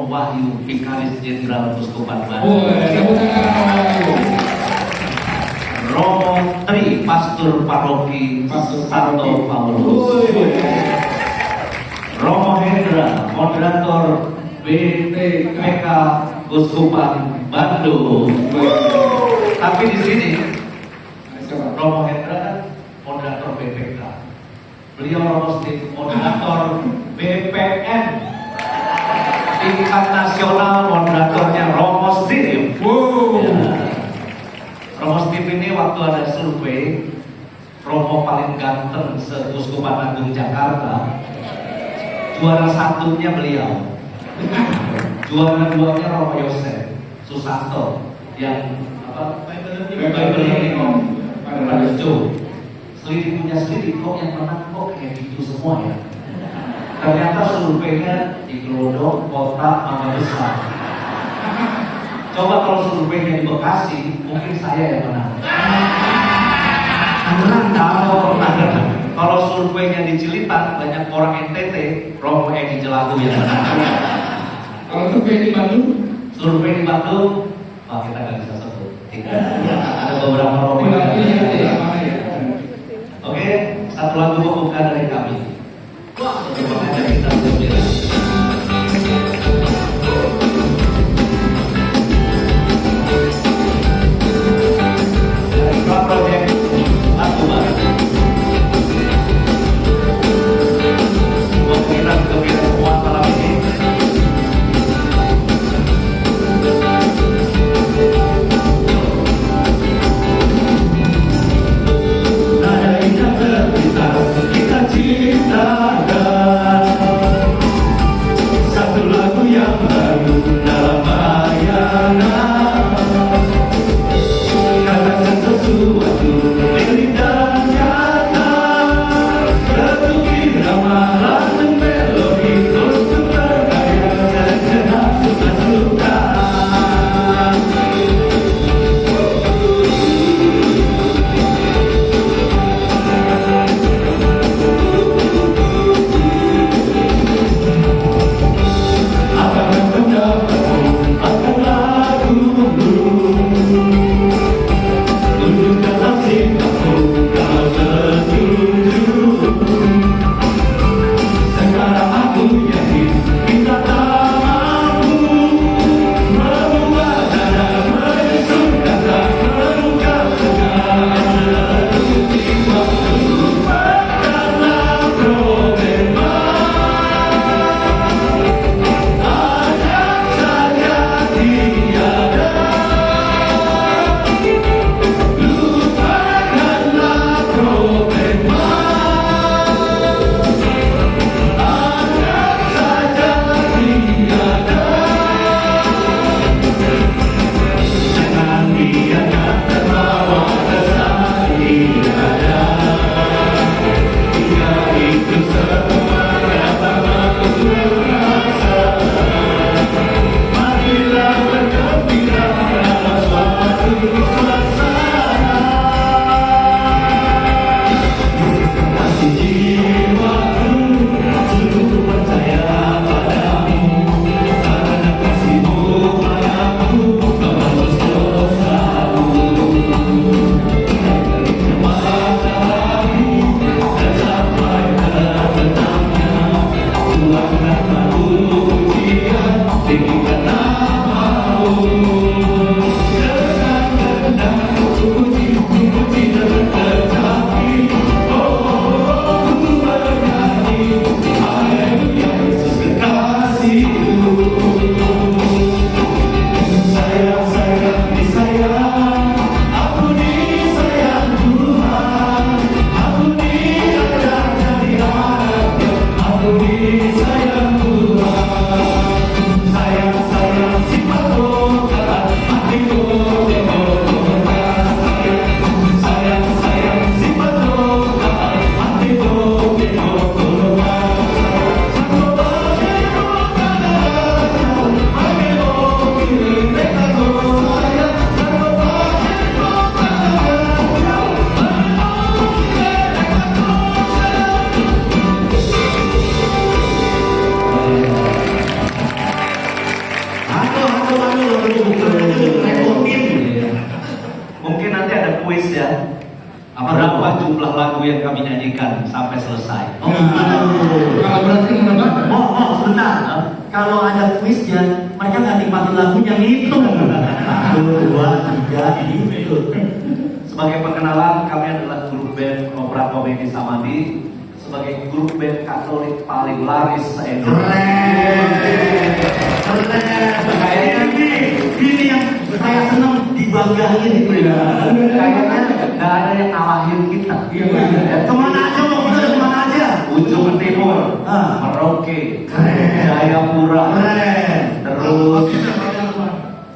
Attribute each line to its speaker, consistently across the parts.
Speaker 1: Wahyu Vikaris Jenderal Kuskupan Bandung. Romo Tri Pastor Paroki Santo Paulus. Romo Hendra Moderator BPK Kuskupan Bandung. Tapi di sini Romo Hendra kan moderator BPK. Beliau Romo Steve moderator BPN. Tingkat nasional moderatornya Romo Steve. Ya. Romo Steve ini waktu ada survei Romo paling ganteng se-Kuskupan Agung Jakarta, juara satunya beliau. Juara duanya Romo Yosef Susanto yang apa? Bible pada Jo. Selidik punya selidik kok yang menang kok kayak gitu semua ya. Ternyata surveinya di Glodok, Kota, Mangga Besar. Coba kalau surveinya di Bekasi, mungkin saya yang menang. Kalau surveinya di Cililitan, banyak orang NTT, Romo Edi Jelagu yang menang.
Speaker 2: Kalau survei di Bandung?
Speaker 1: Survei di Bandung, kita nggak bisa sebut. Ada beberapa Romo yang Oke, satu lagu pembuka dari kami. Terima kasih kita sendiri. Project lagu baru. Kemungkinan semua malam ini. Nada indah berbicara, kita cintakan. lagu yang kami nyanyikan sampai selesai.
Speaker 2: Kalau berhasil menebak,
Speaker 3: Sebentar. Kalau ada kuisnya, mereka nggak nikmatin lagunya itu. 1, 2, 3, itu.
Speaker 1: Sebagai perkenalan, kami adalah grup band Opera Komedi Samadhi, sebagai grup band Katolik paling laris se-Indonesia.
Speaker 3: Keren. Ini yang saya senang dibanggain itu ya.
Speaker 1: Kayaknya nggak ada yang ngalahin kita.
Speaker 2: iya benar.
Speaker 1: Ya,
Speaker 3: Kemana aja mau kita udah kemana aja?
Speaker 1: ujung ke timur, Merauke, Jayapura, terus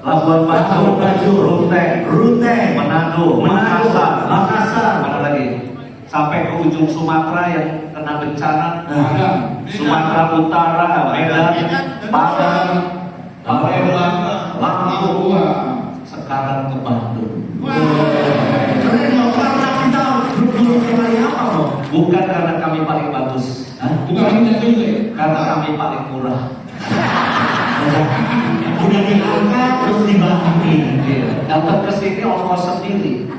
Speaker 1: Labuan Bajo, Rute, Manado, Makassar, mana lagi? Sampai ke ujung Sumatera yang kena bencana, Sumatera Utara, Medan, Padang, Palembang, Lampung, sekarang ke Bandung.
Speaker 3: Keren loh, karena kita grup-grup yang apa loh?
Speaker 1: Bukan karena kami paling bagus,
Speaker 2: Bukan hanya juga ya.
Speaker 1: karena kami paling murah.
Speaker 3: Udah diangkat terus dibanting.
Speaker 1: Datang ke sini ongkos sendiri.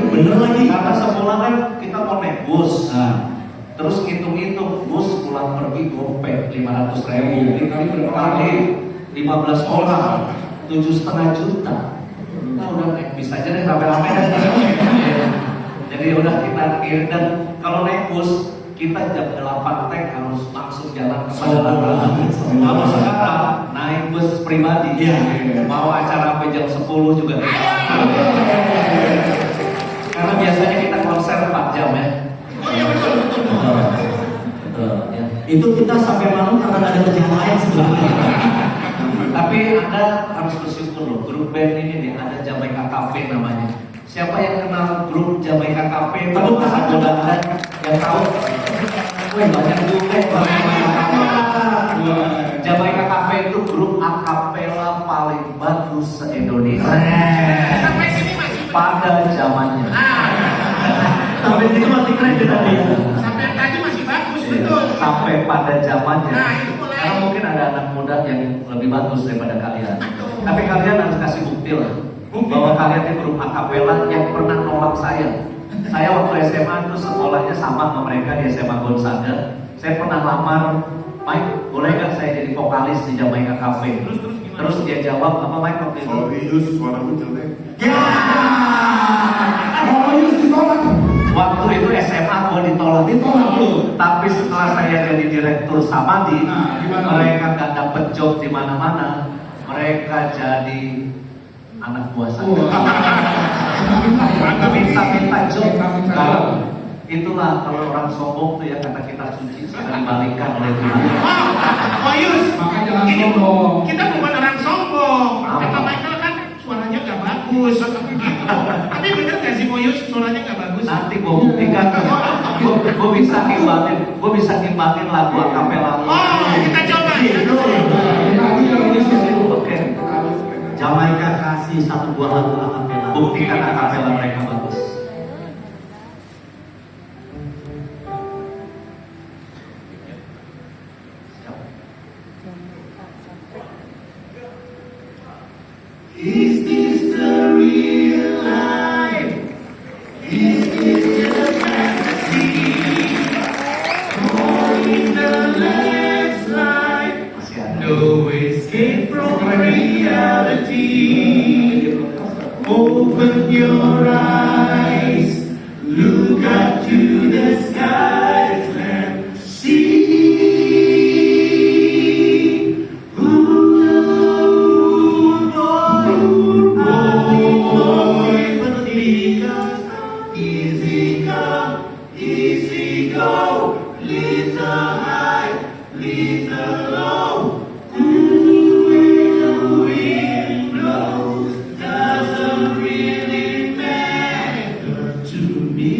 Speaker 3: Bener lagi.
Speaker 1: Karena sebulan kan kita mau naik bus. Terus hitung-hitung bus pulang pergi gopek 500.000 kali 15 orang 7,5 juta. Kita udah naik bis aja deh rame-rame deh. Jadi udah kita kirim, dan kalau naik bus kita jam 8 tek harus langsung jalan ke Padang. Kalau sekarang naik bus pribadi, mau acara sampai jam 10 juga. Karena biasanya kita konser 4 jam ya. Ya.
Speaker 3: Itu kita sampai malam karena ada kerjaan lain sebenarnya.
Speaker 1: Tapi Anda harus bersyukur loh, grup band ini nih ada Jamaica Cafe namanya. Siapa yang kenal grup Jamaica Cafe? Tepuk tangan buat Anda yang tahu. Wih, banyak juga Jamaica Cafe itu grup akapela paling bagus se-Indonesia.
Speaker 4: Sampai sini masih
Speaker 1: Pada zamannya.
Speaker 3: Sampai situ masih keren kita dia.
Speaker 4: sampai tadi masih bagus betul.
Speaker 1: Sampai pada zamannya.
Speaker 4: Nah, itu mulai.
Speaker 1: Karena mungkin ada anak muda yang lebih bagus daripada kalian. Tapi kalian harus kasih bukti lah bahwa kalian itu grup akapela yang pernah nolak saya. Saya waktu SMA itu sekolahnya sama mereka di SMA Gonzaga. Saya pernah lamar, Mike, boleh nggak saya jadi vokalis di Jamaica Cafe? Terus dia jawab, apa Mike waktu itu?
Speaker 5: Yus, suaramu jelek.
Speaker 2: Yus ditolak.
Speaker 1: Waktu itu SMA gue ditolak. Tapi setelah saya jadi direktur Samadhi, mereka nggak dapet job di mana-mana. Mereka jadi anak buah saya. Minta job. Nah, itulah kalau orang sombong tuh ya, kata kita suci sudah dibalikan oleh Tuhan.
Speaker 4: Yus,
Speaker 2: Makanya jangan
Speaker 4: ini
Speaker 2: sombong.
Speaker 4: kita bukan orang sombong.
Speaker 1: Apa?
Speaker 4: Kata Michael kan suaranya nggak bagus. Tapi bener nggak sih Yus suaranya nggak bagus?
Speaker 1: Nanti gue buktikan, gue bisa ngimbatin lagu akapela.
Speaker 4: Kita coba.
Speaker 1: Oke,
Speaker 3: Jamaica kasih satu buah lagu akapela.
Speaker 1: buktikan akapela mereka bagus.
Speaker 3: Is this the real life? Is this just fantasy? Or is the next life?
Speaker 1: Masih ada.
Speaker 3: No escape from reality. Open your eyes, look up to the skies and see. Easy come, easy go, little high, little low. Where the wind blows doesn't really matter to me.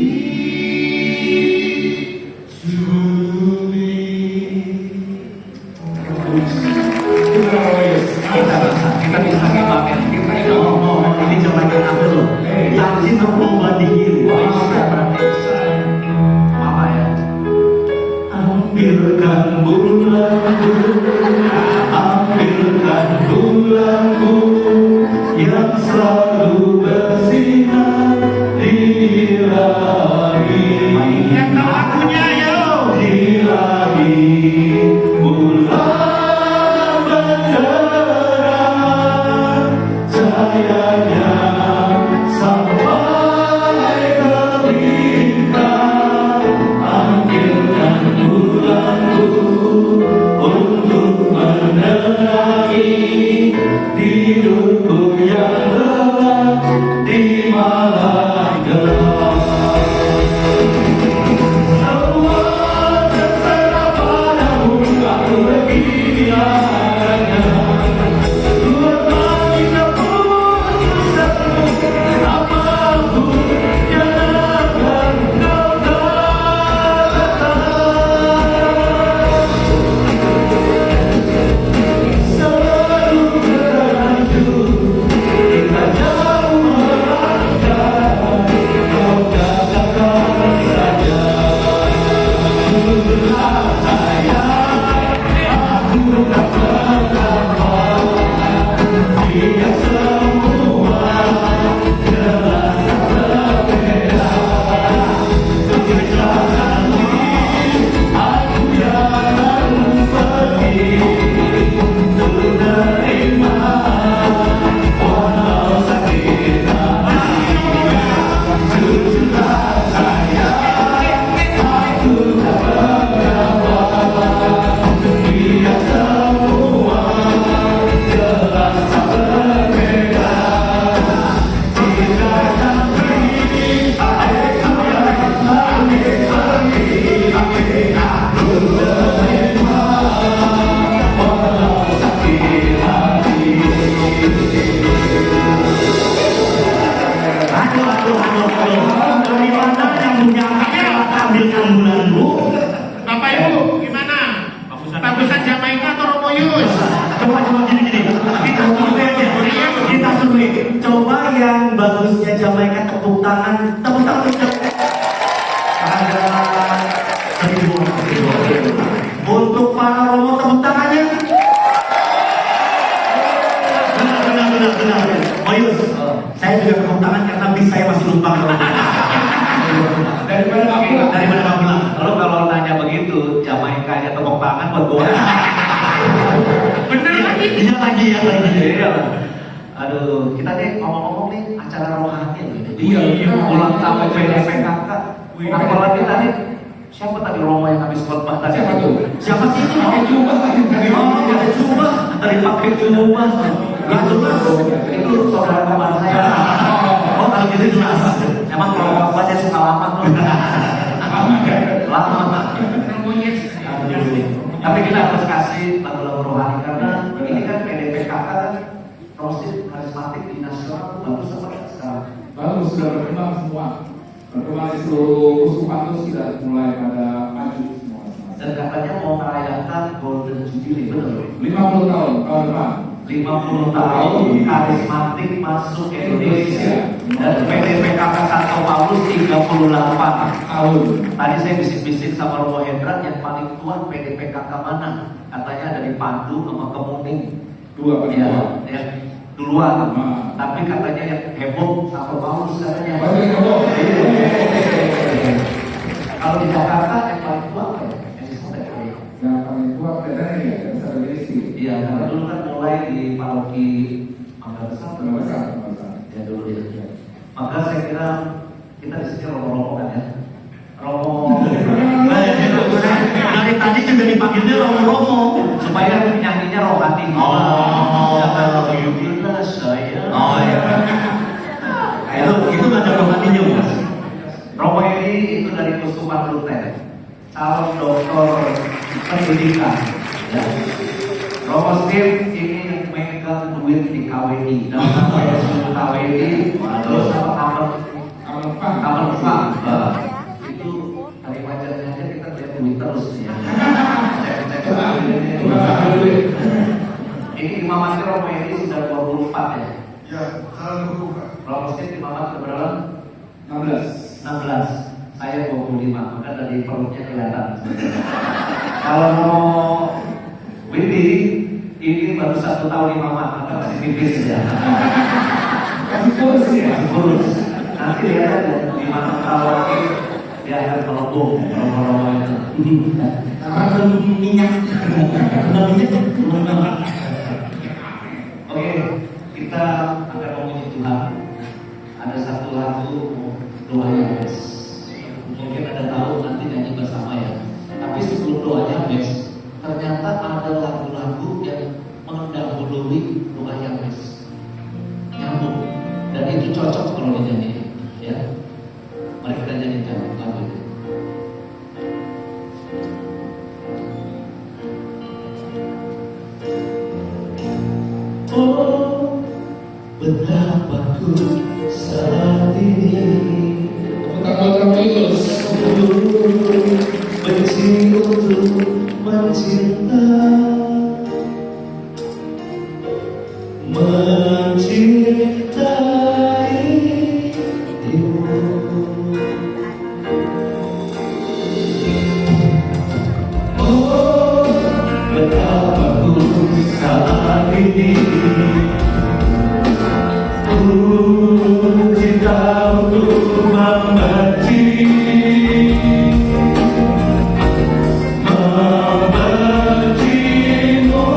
Speaker 4: bagus.
Speaker 3: Coba gini. Kita survei aja. Kita survei. Coba yang bagusnya Jamaika tepuk tangan. Tepuk tangan. Ada untuk para Romo tepuk tangannya. Benar. Mayus, saya juga tepuk tangan karena bis saya masih lupa.
Speaker 2: Daripada nggak pulang.
Speaker 3: Daripada nggak pulang.
Speaker 1: Lalu kalau nanya begitu, Jamaikanya tepuk tangan buat gua.
Speaker 4: Bener lagi.
Speaker 3: Iya lagi.
Speaker 1: Iya. Aduh, kita nih ngomong-ngomong nih acara rohani gitu.
Speaker 2: Iya.
Speaker 1: Ulang tahun PDPKK. Apalagi tadi siapa tadi Romo yang habis khotbah tadi?
Speaker 2: Siapa tuh?
Speaker 3: Siapa sih itu?
Speaker 2: Pakai jubah lagi dari
Speaker 3: Oh, ada jubah. Dari pakai jubah. Nggak jelas.
Speaker 1: Itu saudara teman saya.
Speaker 3: Oh, kalau gitu jelas. Emang kalau khotbahnya suka lama tuh. Lama.
Speaker 4: Romonya sih saya.
Speaker 1: Tapi kita harus kasih lagu-lagu rohani karena ini kan PDPKK kan Rosid karismatik di nasional bagus apa ya sekarang?
Speaker 2: Bagus, sudah berkembang semua. Berkembang di seluruh uskupan itu sudah mulai pada maju semua.
Speaker 1: Dan katanya mau merayakan Golden Jubilee, betul?
Speaker 2: 50 tahun tahun depan.
Speaker 1: 50 tahun karismatik masuk ke Indonesia dan PDPKK Santo Paulus 38
Speaker 2: tahun.
Speaker 1: Tadi saya bisik-bisik sama Romo Hendra yang paling tua PDPKK mana? Katanya ada di Pandu sama Kemuning.
Speaker 2: Dua kan?
Speaker 1: Ya, yang duluan.
Speaker 2: Nah.
Speaker 1: Tapi katanya yang heboh Santo Paulus katanya.
Speaker 2: Banyak yang heboh.
Speaker 1: Kalau di Jakarta yang paling tua apa ya? Yang disebut ya?
Speaker 2: Yang paling tua bedanya ya, bisa berisi.
Speaker 1: Iya, karena dulu kan mulai di paroki Mangga Besar.
Speaker 2: Besar.
Speaker 1: Ya dulu ya. Maka saya kira kita di sini romo-romo kan ya. Romo.
Speaker 3: Dari tadi juga dipanggilnya Romo.
Speaker 1: Supaya nyanyinya rohani.
Speaker 3: Oh,
Speaker 1: Yubilah saya.
Speaker 3: Oh iya. Itu nggak ada rohaninya, Mas.
Speaker 1: Romo ini itu dari Kuskupan Luther, calon doktor pendidikan. Ya. Romo Steve ini yang megang duit di KWI, dan KWI, terus kamar Fang. Itu dari wajahnya aja kita lihat duit terus ya. Ini imamatnya Romo ini sudah 24 ya.
Speaker 5: Ya, salah buka.
Speaker 1: Romo Steve imamat keberapa?
Speaker 2: 16.
Speaker 1: 16, saya 25, maka dari perutnya kelihatan. Kalau mau Windy, ini baru 1 tahun imamat, maka masih tipis ya.
Speaker 2: Masih kurus ya?
Speaker 1: Masih kurus. Nanti lihat aja, 5 tahun lagi dia akan melembung, romo-romo itu.
Speaker 3: Karena minyak.
Speaker 1: Oke, kita akan memuji Tuhan. Ada satu lagu doanya guys. Mungkin ada tahu nanti nyanyi bersama ya. Tapi sebelum doanya guys, ternyata ada lagu-lagu yang mendahului doanya guys. Nyambung. Dan itu cocok kalau dinyanyi. Ya. Mari kita nyanyikan lagu itu. Oh, betapa ku saat ini benci untuk mencinta, mencintaimu. Oh, betapa ku saat ini cinta untuk membenci, membencimu.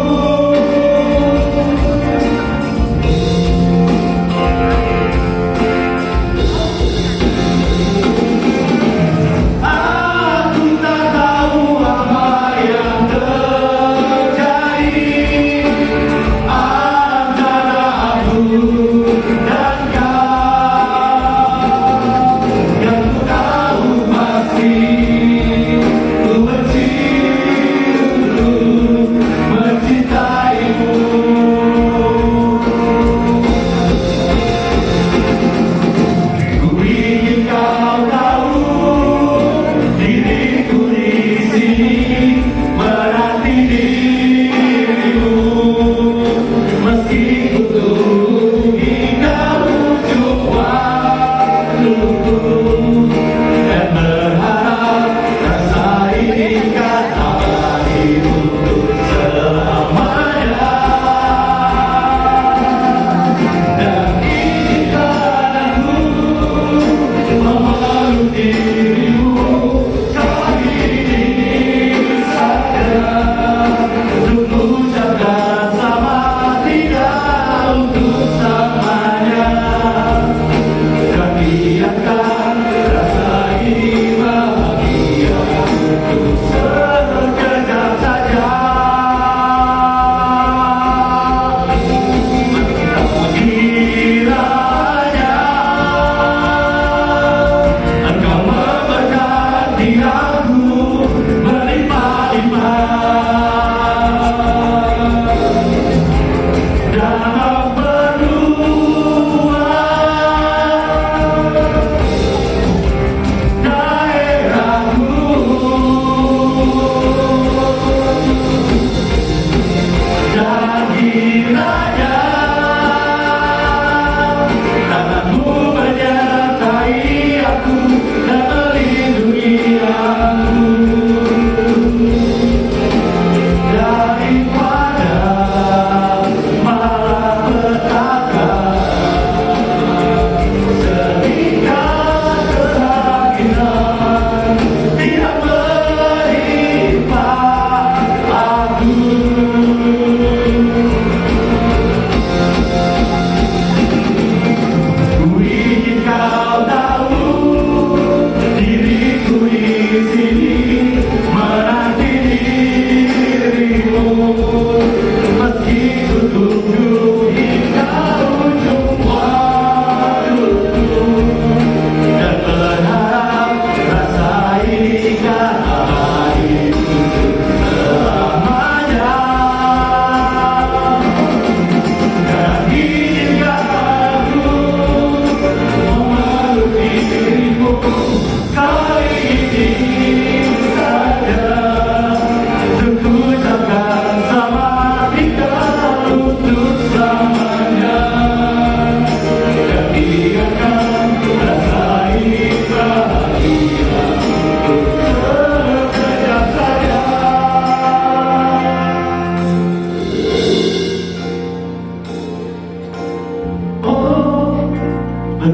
Speaker 1: Aku tak tahu apa yang terjadi antara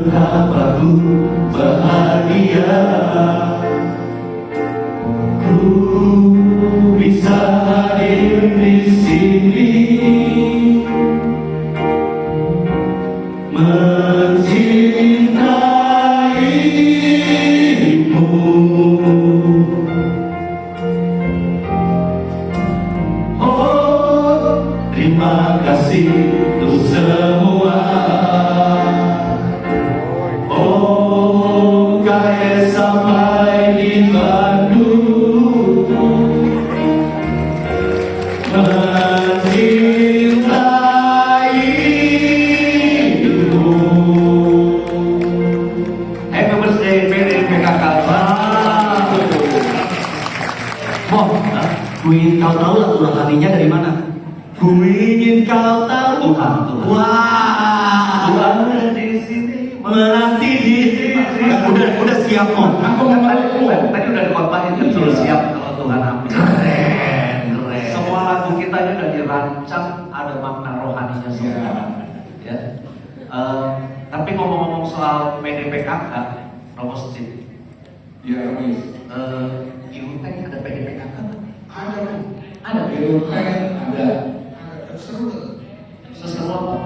Speaker 3: betapa ku bahagia ku bisa hadir di sini mencintaimu. Oh, terima kasih untuk semua. Oh, KS sampai di Bandung mencintaimu.
Speaker 1: Happy birthday PKK.
Speaker 3: Oh, ku ingin kau tahu lagu rohaninya dari mana? Ku ingin kau tahu.
Speaker 1: Tuhan, Tuhan.
Speaker 3: Wah,
Speaker 1: Tuhan ada di sini.
Speaker 3: menanti di. Udah siap mau.
Speaker 2: Aku mau
Speaker 1: Tadi udah dikhotbahin kan sudah siap kalau Tuhan ambil.
Speaker 3: Keren.
Speaker 1: Semua lagu kita ini udah dirancang ada makna rohaninya semua. Ya. Tapi ngomong-ngomong soal PDPKK, Romo Steve,
Speaker 2: Ya, Romis.
Speaker 1: di Uteng ada PDPKK nggak?
Speaker 5: Ada dong.
Speaker 1: Ada.
Speaker 2: Itu kan ada.
Speaker 5: Ada. Seru nggak?
Speaker 1: Seseru apa?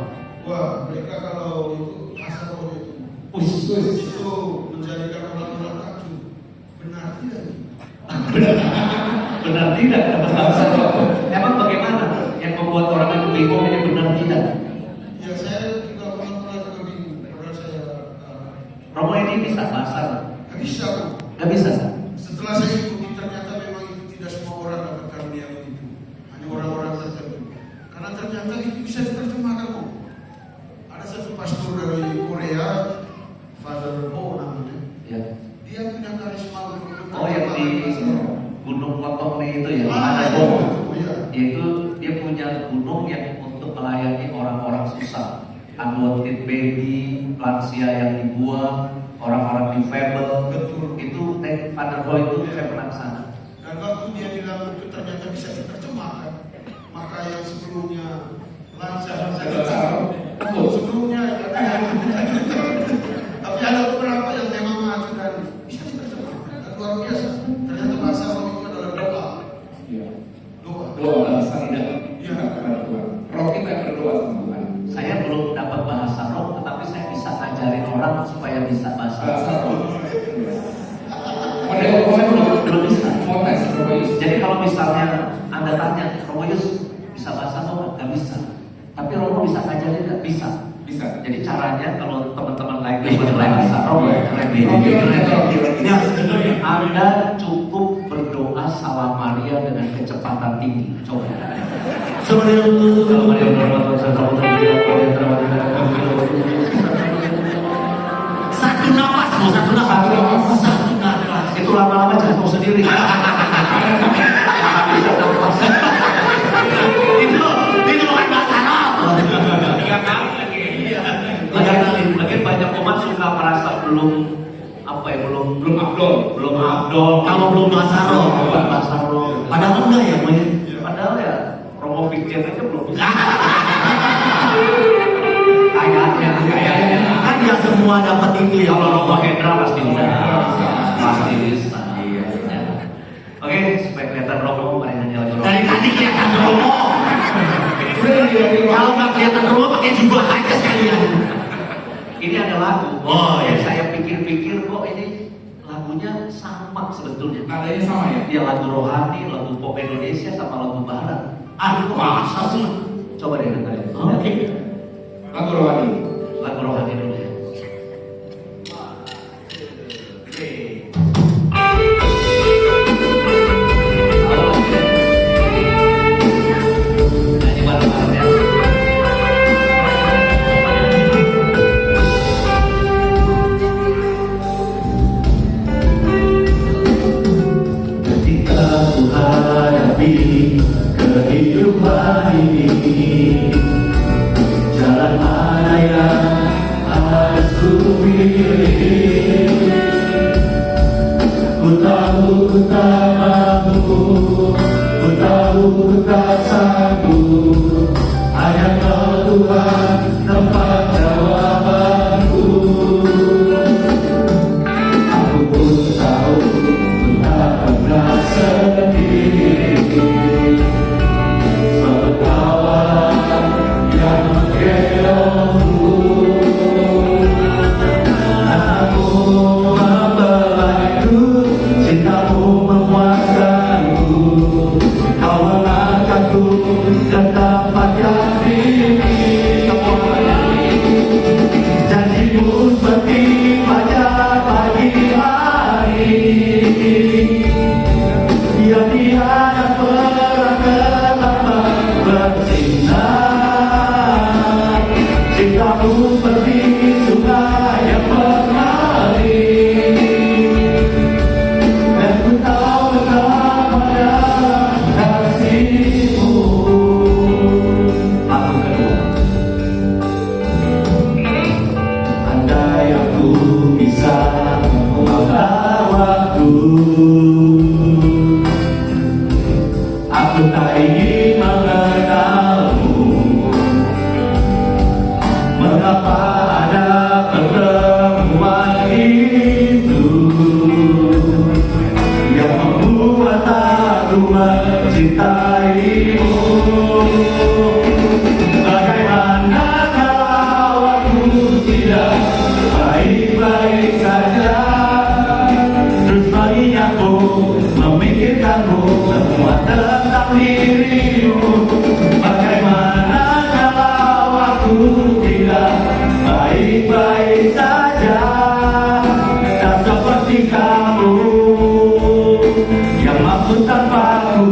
Speaker 5: Wah, mereka kalau itu asal kalau itu
Speaker 2: Khusus.
Speaker 5: itu menjadikan orang-orang takjub. Benar tidak?
Speaker 1: Benar tidak dapat bahasa. Emang bagaimana yang membuat orang itu bingung ini benar tidak?
Speaker 5: Ya saya juga pernah juga bingung. Pernah saya
Speaker 1: Romo ini bisa bahasa?
Speaker 5: nggak bisa. Bu.
Speaker 1: Nggak bisa.
Speaker 5: Setelah saya ikuti ternyata memang itu tidak semua orang dapat karunia itu. Hanya orang-orang tertentu. Karena ternyata itu bisa diterjemahkan. Bu. Ada satu pastor dari Korea, Father Bo namanya.
Speaker 1: Ya.
Speaker 5: Dia punya karisma untuk
Speaker 1: Oh yang di Gunung Potong itu ya,
Speaker 5: Ah,
Speaker 1: ada
Speaker 5: iya.
Speaker 1: Bom.
Speaker 5: Iya.
Speaker 1: Yaitu dia punya gunung yang untuk melayani orang-orang susah, unwanted baby, lansia yang dibuang, orang-orang difabel.
Speaker 5: Betul.
Speaker 1: Itu Father Boy itu saya pernah ke sana.
Speaker 5: Dan waktu dia bilang itu ternyata bisa diterjemahkan, maka yang sebelumnya lancar sebelumnya ya, tapi ada beberapa yang memang maju dan bisa diterjemahkan dan luar biasa. Ternyata bahasa roh itu adalah doa.
Speaker 2: Ya.
Speaker 5: Doa.
Speaker 2: Doa bahasa tidak.
Speaker 5: Iya.
Speaker 2: Kepada Tuhan. Roh kita berdoa sama Tuhan.
Speaker 1: Saya belum dapat bahasa roh, tetapi saya bisa ngajarin orang supaya bisa bahasa
Speaker 2: Bahasa
Speaker 1: roh.
Speaker 2: roh. Model
Speaker 1: Belum bisa.
Speaker 2: mau tes Romis.
Speaker 1: Jadi kalau misalnya Anda tanya, Romo Yus bisa bahasa roh nggak bisa, tapi Romo bisa ngajarin nggak bisa.
Speaker 2: Bisa.
Speaker 1: Jadi caranya kalau teman-teman lain bisa bahasa roh, keren.
Speaker 3: Ini harus benar ya.
Speaker 1: Anda cukup berdoa salam Maria dengan kecepatan tinggi. Coba. Salam Maria
Speaker 3: Satu napas, mau satu napas. Satu napas.
Speaker 1: itu lama-lama jatuh sendiri.
Speaker 3: Itu bukan bahasa roh.
Speaker 1: Lagi banyak umat suka merasa belum apa ya belum afdol.
Speaker 3: Kalau belum bahasa roh.
Speaker 1: Bukan bahasa roh.
Speaker 3: Padahal enggak ya, Boy.
Speaker 1: Padahal ya Romo Victor aja belum bisa. Kayaknya.
Speaker 3: Kan nggak semua dapat ini ya.
Speaker 1: Kalau Romo Hendra pasti bisa. Pasti bisa. Oke, supaya kelihatan Romo, mari nyanyi lagu Romo.
Speaker 3: Dari tadi kelihatan Romo. Kalau nggak kelihatan Romo pakai jubah aja sekalian.
Speaker 1: Ini ada lagu.
Speaker 3: Oh,
Speaker 1: yang
Speaker 3: iya.
Speaker 1: saya pikir-pikir kok ini lagunya sama sebetulnya.
Speaker 2: Nadanya sama ya?
Speaker 1: Dia lagu rohani, lagu pop Indonesia sama lagu barat.
Speaker 3: Aduh, masa sih?
Speaker 1: Coba deh dengerin.
Speaker 3: Oke.
Speaker 2: Lagu rohani.
Speaker 1: Lagu rohani dulu ya. Nyanyi bareng-bareng ya.
Speaker 3: Ketika ku hadapi kehidupan ini, jalan mana yang harus ku pilih? Ku tahu ku tak mampu, ku tahu ku tak sanggup. Hanya Kau Tuhan tempat jawabanku. indah. Cintamu seperti sungai yang mengalir, dan ku tahu betapa kasihmu. Lagu kedua. Andai aku bisa mengubah waktu, aku tak ingin mengenalmu. Mengapa ada pertemuan itu yang membuat aku mencintaimu? Bagaimana kalau aku tidak baik-baik saja, terus mengingatmu, memikirkanmu, semua tentang dirimu? Bagaimana kalau aku tidak baik-baik saja, tak seperti kamu yang mampu tanpaku?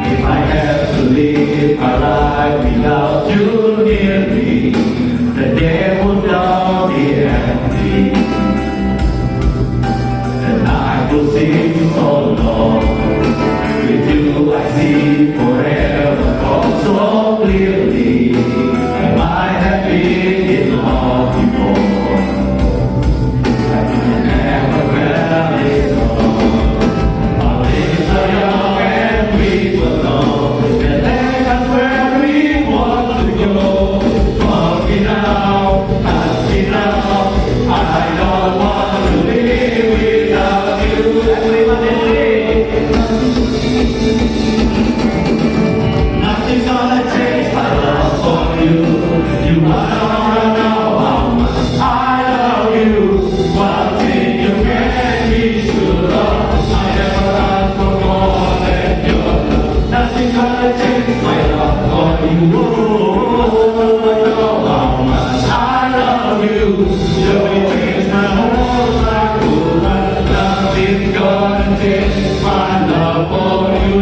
Speaker 3: If I have to live my life without you near me, the day would not be empty. The night will seem so long. With you I see forever come so clearly. Am I happy in love before? I never felt this long. Our lives are young and we will know that take us where we want to go. But now, I don't want to live without you. Everybody sing. Nothing's gonna change my love for you. You wanna know how much I love you. One thing you can be sure of, I never ask for more than your love. Nothing's gonna change my love for you. Know how much I love you. You will change my whole life. Nothing's gonna change my love for you.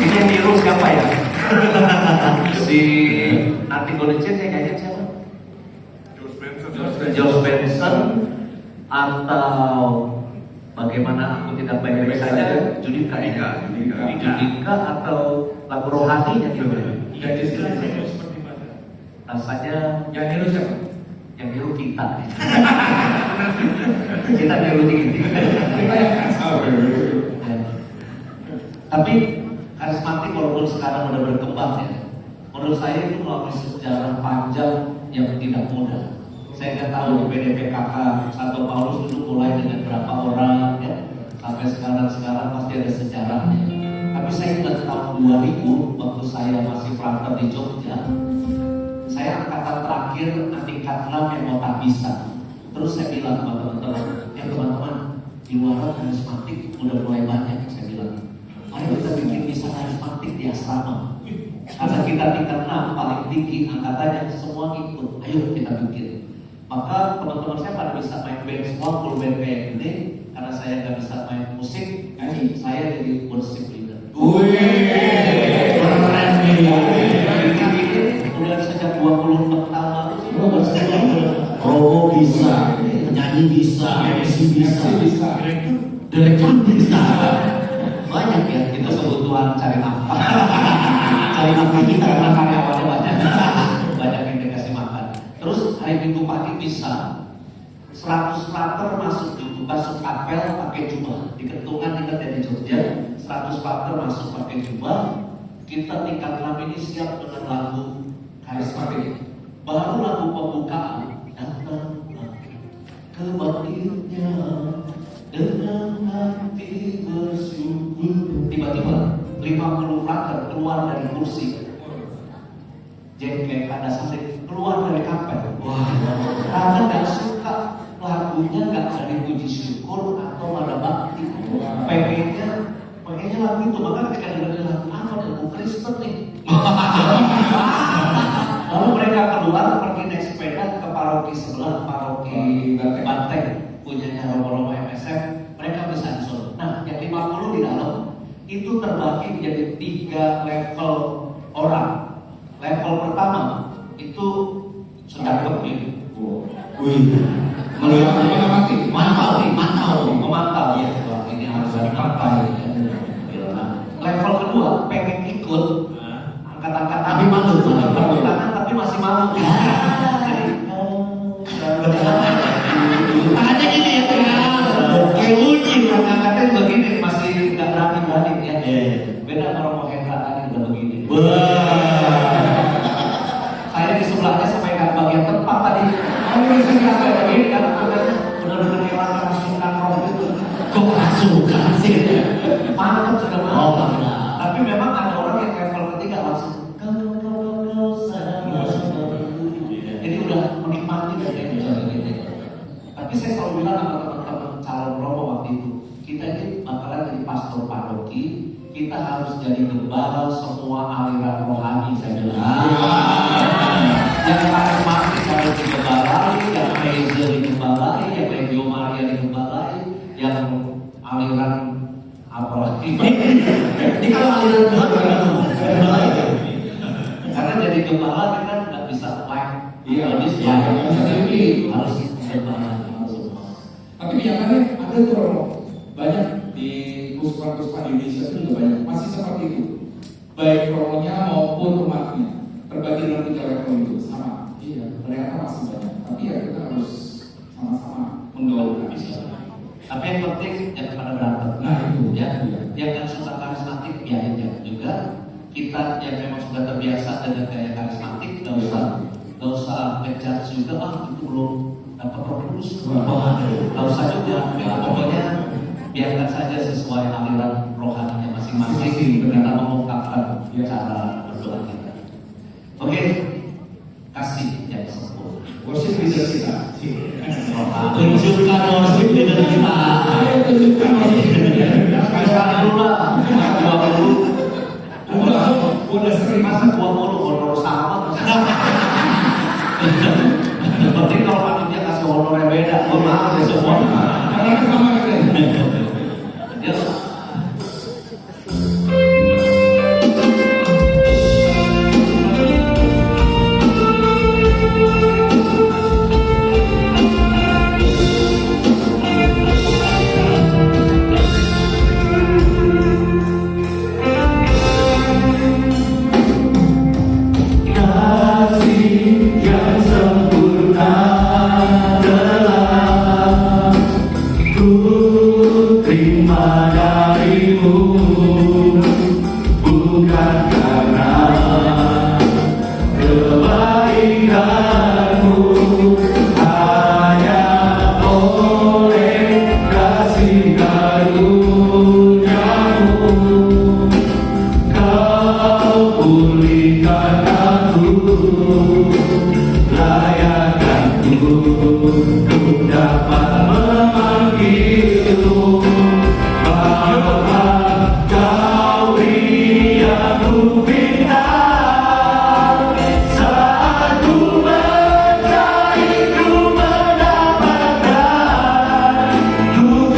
Speaker 1: Ini yang niru siapa ya? Si Nanti Golicen yang nyanyi siapa? George Benson. Atau bagaimana aku tidak baik-baik saja, Judika ya? Judika atau lagu rohani yang niru? Rasanya
Speaker 2: Yang niru siapa?
Speaker 1: yang niru kita. Kita niru tinggi-tinggi.
Speaker 2: Kita yang asal.
Speaker 1: Tapi karismatik walaupun sekarang udah berkembang ya, menurut saya itu melalui sejarah panjang yang tidak mudah. Saya nggak tahu di PDPKK Santo Paulus dulu mulai dengan berapa orang ya, sampai sekarang pasti ada sejarahnya. Tapi saya ingat tahun 2000 waktu saya masih frater di Jogja, saya angkatan terakhir tingkat 6 yang mau tak bisa. Terus saya bilang sama teman-teman, di luar karismatik udah mulai banyak. Saya bilang, ayo kita bikin misa karismatik di asrama. Karena kita tingkat 6 paling tinggi angkatannya, semua ikut. Ayo kita bikin. Maka teman-teman saya pada bisa main band semua, full band kayak gini. Karena saya nggak bisa main musik, saya jadi worship leader.
Speaker 3: Keren nih.
Speaker 1: Udah sejak 26 tahun lalu sih.
Speaker 3: Robo bisa, nyanyi bisa, MC bisa, direktur bisa.
Speaker 1: Banyak ya, itu kebutuhan cari nafkah. Cari nafkah kita karena karyawannya banyak. Banyak yang dikasih makan. Terus hari Minggu pagi bisa 100 frater masuk kapel pakai jubah. Di Kentungan kita dari Jogja, 100 frater masuk pakai jubah. Kita tingkat 6 ini siap dengan lagu karismatik. Baru lagu pembukaan datanglah kebaktiannya dengan hati bersyukur. Tiba-tiba 50 frater keluar dari kursi, jengkel kada sampai keluar dari kapel. Wah, karena gak suka lagu lagunya nggak ada puji syukur atau ada bakti. Pengennya lagu itu, bahkan ketika dengerin lagu apa lagu Kristen nih. Lalu mereka keluar pergi naik sepeda ke paroki sebelah, paroki Banteng, punyanya Romo-Romo MSF. Mereka bisa ansur. Nah, yang 50 di dalam itu terbagi menjadi 3 level orang. Level pertama itu sedang kepilih. Memantau ya. Wah, ini harus dipantau. Level kedua pengen ikut, angkat-angkat tapi malu, tangan tapi masih malu. Tangannya gini ya, kayak uji, angkatnya begini masih nggak berani ya. Beda sama Romo Hendra tadi udah begini. Saya di sebelahnya sampai nggak bagian tempat tadi. Saya nggak kayak begini karena benar-benar kayak rasukan roh itu. Kok rasukan sih? Mantap sudah mantap. Tapi memang ada orang yang level ketiga langsung kau jadi udah menikmati kayak gitu. Tapi saya selalu bilang sama teman-teman calon romo waktu itu, kita ini bakalan jadi pastor paroki, kita harus jadi gembala semua aliran rohani. Saya bilang yang karismatik harus digembalai, yang Reza digembalai, yang Legio Maria digembalai, yang aliran apalagi ini kalau aliran Tuhan gimana? Karena jadi gembala kita nggak bisa harus gembala.
Speaker 2: Tapi biarkannya ada tuh Romo, banyak di puspa-puspa di Indonesia itu juga banyak masih seperti itu, baik romonya maupun umatnya terbagi dalam 3 level itu sama. Iya, ternyata masih banyak. Tapi ya kita harus sama-sama menggaulkan.
Speaker 1: Tapi yang penting jangan pada berantem.
Speaker 2: Nah itu
Speaker 1: Ya, yang kan suka karismatik biarin juga. Kita yang memang sudah terbiasa dengan gaya karismatik, nggak usah ngejudge juga. Itu belum dapat terus. Nggak usah juga. Pokoknya biarkan saja sesuai aliran rohaninya masing-masing. Kita mengungkapkan cara berdoa kita. Oke, kasih yang sempurna.
Speaker 2: worship leader kita.
Speaker 1: Tunjukkan worship leader kita.
Speaker 2: Tunjukkan worship leader kita.
Speaker 1: Sekarang dulu lah, 20.
Speaker 2: Udah sering
Speaker 1: Masa 20 honor sama. Penting kalau panitia kasih honornya beda. Maaf ya semua.
Speaker 2: karena sama gitu.
Speaker 1: Ya.
Speaker 3: Yang sempurna telah ku terima darimu, bukan karena kebaikanmu, hanya oleh kasih karuniamu kau pulihkan aku. Layakkanku untuk dapat memanggilmu Bapa, kau beri aku bintang saat ku mencari, ku mendapatkan, ku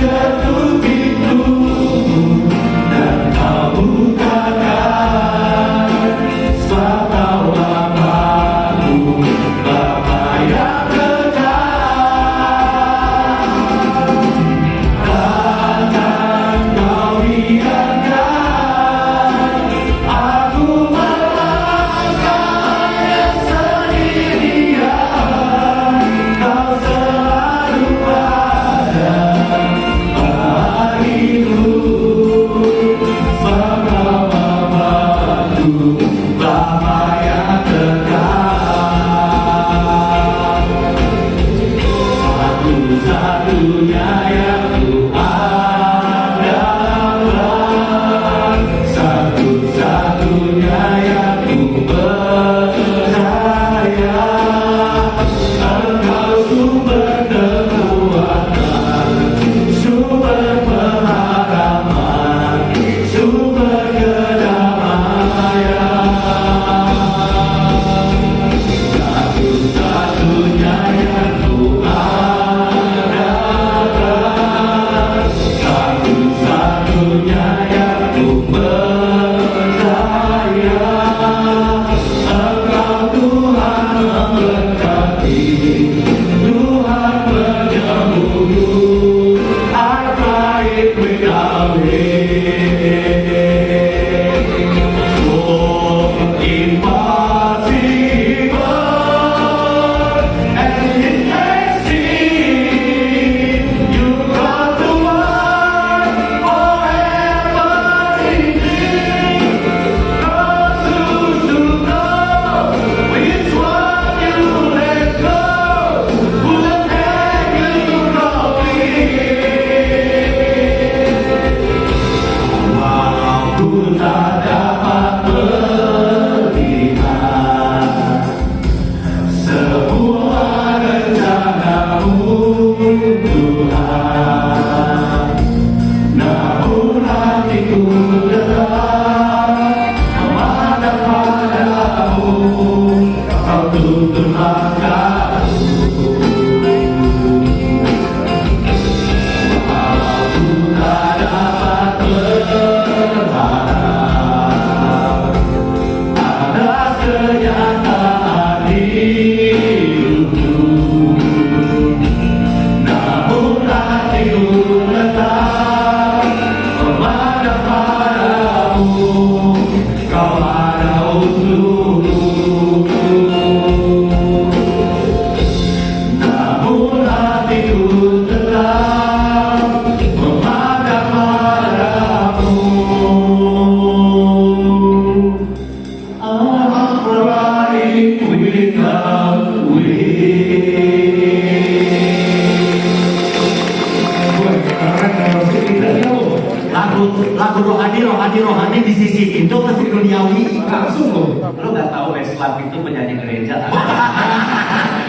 Speaker 6: lagu rohani di sisi itu ke duniawi
Speaker 2: Langsung loh.
Speaker 1: Lu nggak tahu Westlife itu penyanyi gereja?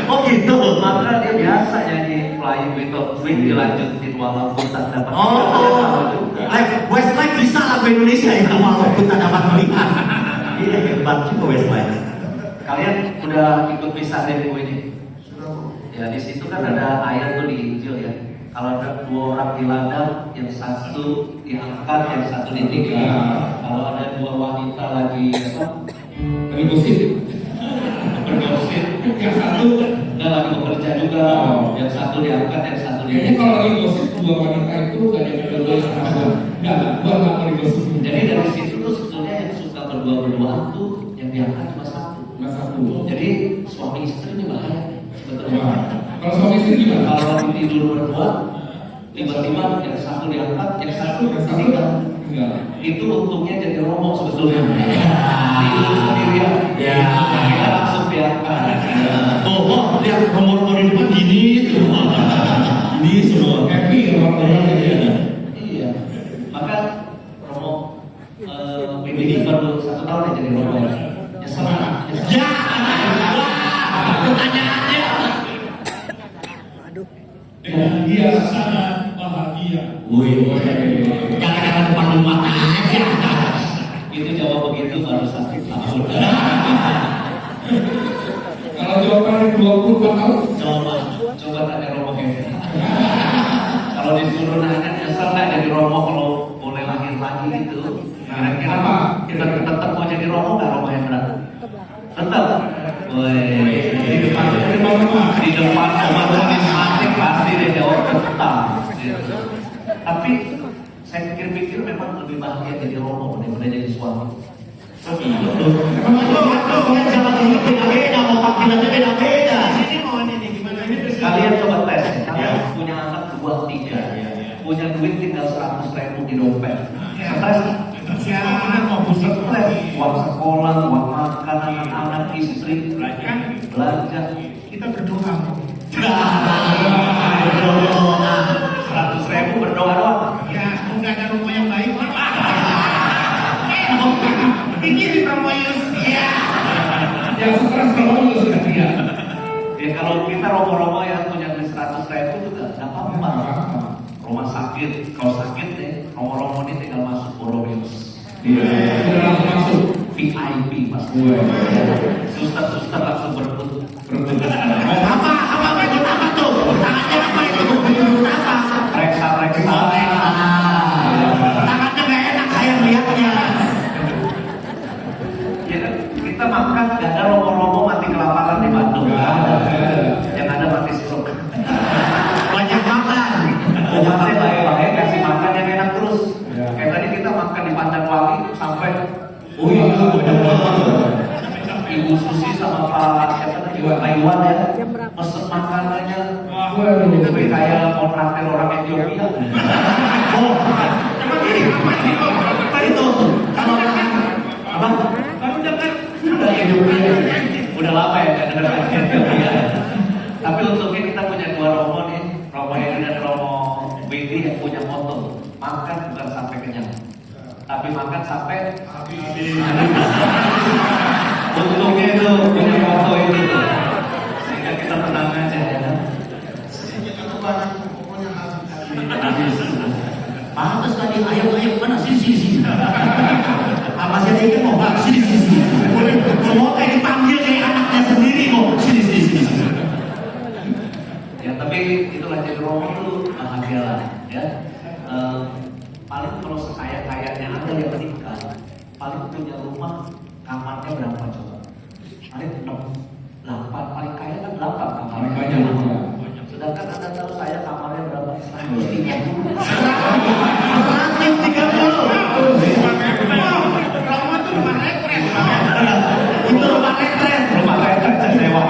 Speaker 6: oh gitu
Speaker 1: Maka dia biasa nyanyi Flying Without Wings dilanjutin walaupun tak dapat.
Speaker 6: Westlife bisa lagu Indonesia itu walaupun tak dapat melihat. Iya hebat juga Westlife.
Speaker 1: Kalian udah ikut misa demo ini?
Speaker 5: Sudah Bu.
Speaker 1: Ya di situ kan ada ayat tuh di Injil ya. Kalau ada 2 orang di ladang, yang satu diangkat, yang satu ditinggal. Kalau ada 2 wanita lagi apa?
Speaker 2: Bergosip.
Speaker 1: Bergosip,
Speaker 2: Yang satu,
Speaker 1: nggak lagi bekerja juga. Yang satu diangkat, yang satu
Speaker 2: kayaknya
Speaker 1: ditinggal.
Speaker 2: kalau lagi gosip dua wanita itu gak ada yang berdua yang sama. Enggak, gua nggak mau digosip.
Speaker 1: Jadi dari situ tuh sebetulnya yang suka berdua-berduaan tuh yang diangkat cuma satu.
Speaker 2: Mas satu.
Speaker 1: Jadi suami istri ini bahaya sebetulnya.
Speaker 2: Wah, kalau suami istri gimana?
Speaker 1: Kalau lagi tidur berdua, tiba-tiba yang satu diangkat, yang satu ditinggal.
Speaker 2: Enggak.
Speaker 1: Itu untungnya jadi romo sebetulnya. Tidur sendirian.
Speaker 6: Ya.
Speaker 1: Kita langsung diangkat.
Speaker 6: Oh, lihat nomor di depan gini semua. Ini semua.
Speaker 2: Happy orang-orang ya.
Speaker 1: Iya. Maka romo ini baru 1 tahun ya jadi romo. Nyesel.
Speaker 6: Ya, pertanyaannya.
Speaker 2: Dengan dia sangat bahagia.
Speaker 6: Wih, gara-gara depan rumah aja.
Speaker 1: Itu jawab begitu baru 1 tahun.
Speaker 2: Kalau jawabannya 24 tahun,
Speaker 1: Coba tanya romo Henry. Kalau disuruh nanya nyesel nggak jadi romo kalau boleh lahir lagi gitu. Kira-kira
Speaker 2: Apa?
Speaker 1: kita tetap mau jadi romo nggak romo Hendra? Tetap. Woi,
Speaker 2: di depan rumah.
Speaker 1: di depan obat karismatik pasti dia jawab tetap. Gitu. Tapi saya pikir-pikir memang lebih bahagia jadi romo daripada jadi suami.
Speaker 6: Zaman ini beda-beda, mau tampilannya beda-beda.
Speaker 4: Ini mau ini gimana ini?
Speaker 1: Kalian coba tes, kalian punya anak 2, 3, punya duit tinggal 100.000 di dompet. Stres?
Speaker 4: Siapa mau pusat
Speaker 1: Stres. Uang sekolah, uang makan, anak-anak, istri, belanja.
Speaker 4: kita berdoa.
Speaker 1: 100.000 berdoa doang.
Speaker 4: Ya, nggak ada rumah yang baik. Ini di Promoyus. Ya.
Speaker 2: Yang stres kalau juga sudah dia.
Speaker 1: Ya kalau kita romo-romo yang punya duit 100.000 juga nggak apa-apa. Rumah sakit, kalau sakit nih, romo-romo ini tinggal masuk Promoyus.
Speaker 2: Iya. Sudah langsung masuk.
Speaker 1: VIP pas suster-suster langsung berebut.
Speaker 6: Apa itu apa tuh? Tangannya apa itu? Apa?
Speaker 1: Reksa.
Speaker 6: Tangannya nggak enak saya melihatnya.
Speaker 1: Ya kan, kita makan nggak ada romo-romo mati kelaparan di Bandung.
Speaker 2: Nggak ada.
Speaker 1: Yang ada mati stroke.
Speaker 6: Banyak makan.
Speaker 1: Umatnya baik-baik kasih makan yang enak terus.
Speaker 2: Ya.
Speaker 1: Kayak tadi kita makan di Pandanwangi sampai
Speaker 6: Oh iya, banyak banget.
Speaker 1: Ibu Susi sama Pak siapa tadi Pak Iwan ya pesen makanannya.
Speaker 2: Waduh.
Speaker 1: Itu kayak kontraktor orang Ethiopia.
Speaker 6: Oh, apa itu? Kalau apa?
Speaker 4: Baru dengar.
Speaker 1: Udah Ethiopia. Udah lama ya nggak dengar Ethiopia. Tapi untungnya kita punya 2 romo nih, romo Edi dan romo Windy yang punya moto makan bukan sampai kenyang, tapi makan sampai untungnya itu punya moto itu, sehingga kita tenang aja ya.
Speaker 5: Sedikit atau banyak pokoknya habis.
Speaker 6: Pantas tadi ayam mana sini. Apa sih dia mau sini. Semua kayak dipanggil kayak anaknya sendiri kok. Sini.
Speaker 1: Ya tapi itulah jadi romo itu bahagia lah ya. Paling kalau sekaya-kayanya Anda yang menikah, paling punya rumah kamarnya berapa coba? Paling 6, 8, paling kaya kan 8 kamarnya.
Speaker 2: Paling banyak rumah.
Speaker 1: Sedangkan Anda tahu saya kamarnya berapa? 130.
Speaker 4: Romo tuh rumah retret.
Speaker 6: Itu rumah retret.
Speaker 1: Rumah kaya saya sewa.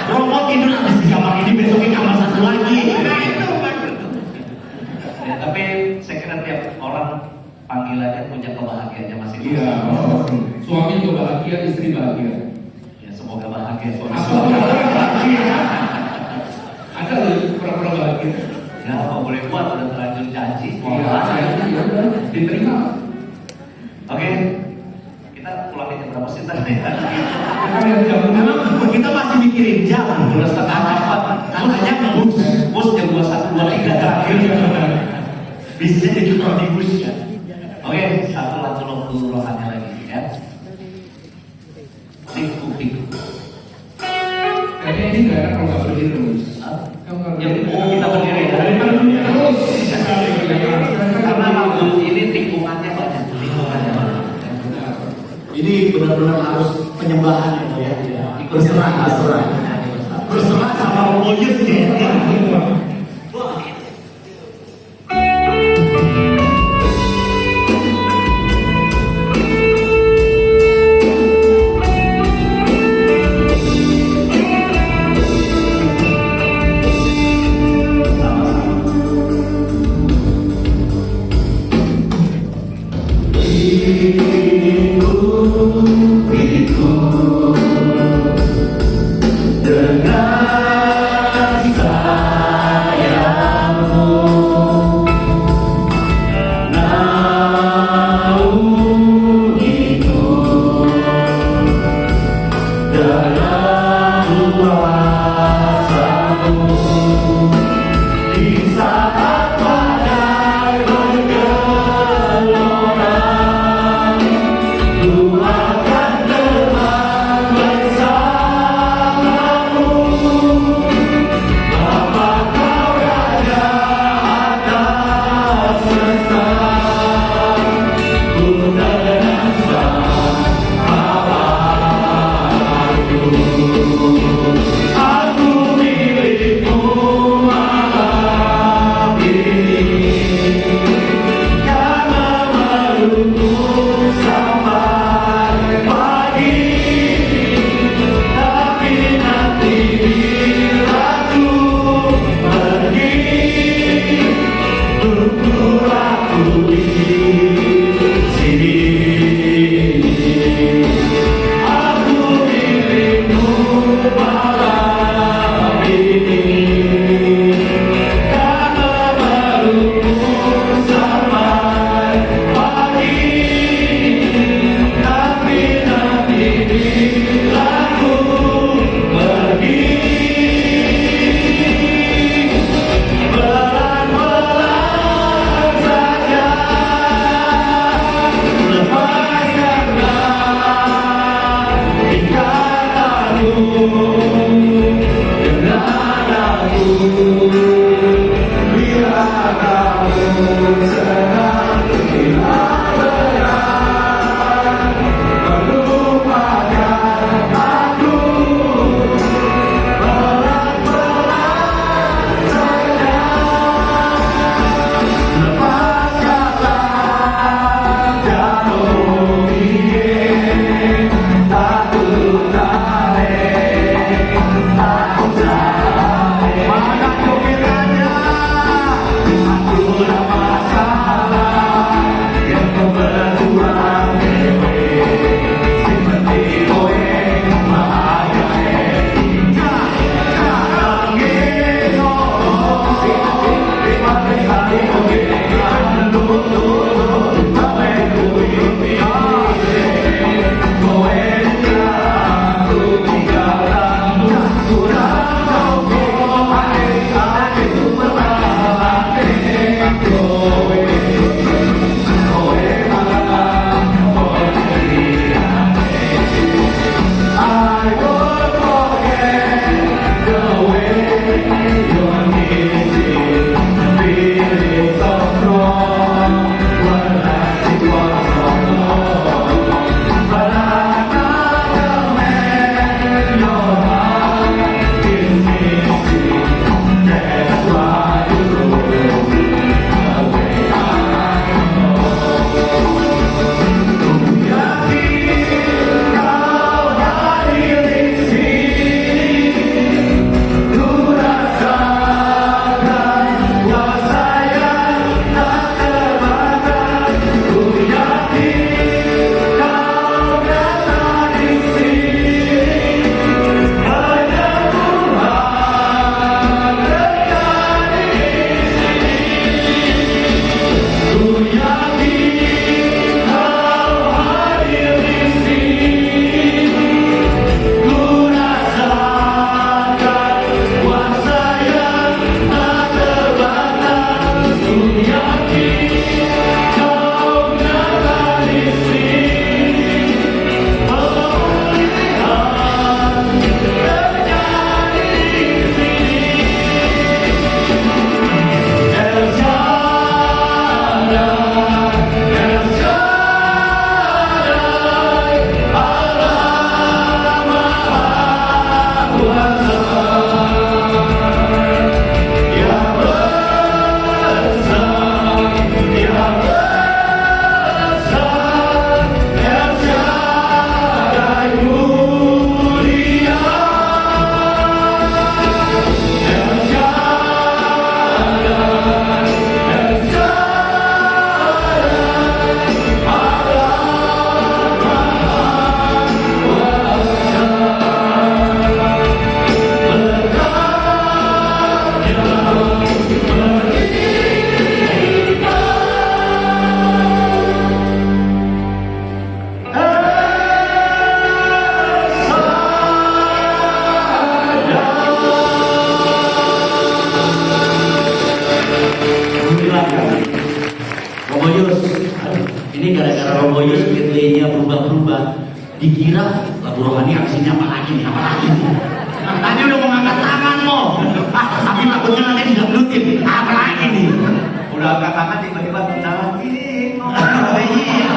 Speaker 6: Romo tidur habis di kamar ini besok di kamar satu lagi.
Speaker 4: Nah itu baru.
Speaker 1: Ya, tapi saya kira tiap orang panggilannya punya kebahagiaannya masing-masing.
Speaker 2: Iya. Suami juga bahagia, istri bahagia.
Speaker 1: Ya semoga bahagia suami.
Speaker 2: Ada loh pura-pura bahagia.
Speaker 1: Ya apa boleh buat udah terlanjur janji.
Speaker 2: Iya.
Speaker 6: Bisnisnya jadi kontribusi kan. Oke, satu lagu rohannya lagi ya. Piku.
Speaker 2: Kayaknya ini nggak enak kalau nggak berdiri terus.
Speaker 6: Ya, kita berdiri ya. Karena lagu ini tikungannya banyak.
Speaker 3: Ini benar-benar harus penyembahan ya, Bu, ya. Berserah
Speaker 6: sama Moyes ya. Romoyus. Ini gara-gara Romoyus delay-nya berubah-berubah. Dikira lagu rohani aksinya apa lagi nih? Tadi udah mau ngangkat tangan mo. Tapi takutnya nanti digalutin. Apa lagi nih?
Speaker 1: Udah angkat tangan tiba-tiba nanti
Speaker 6: Iya.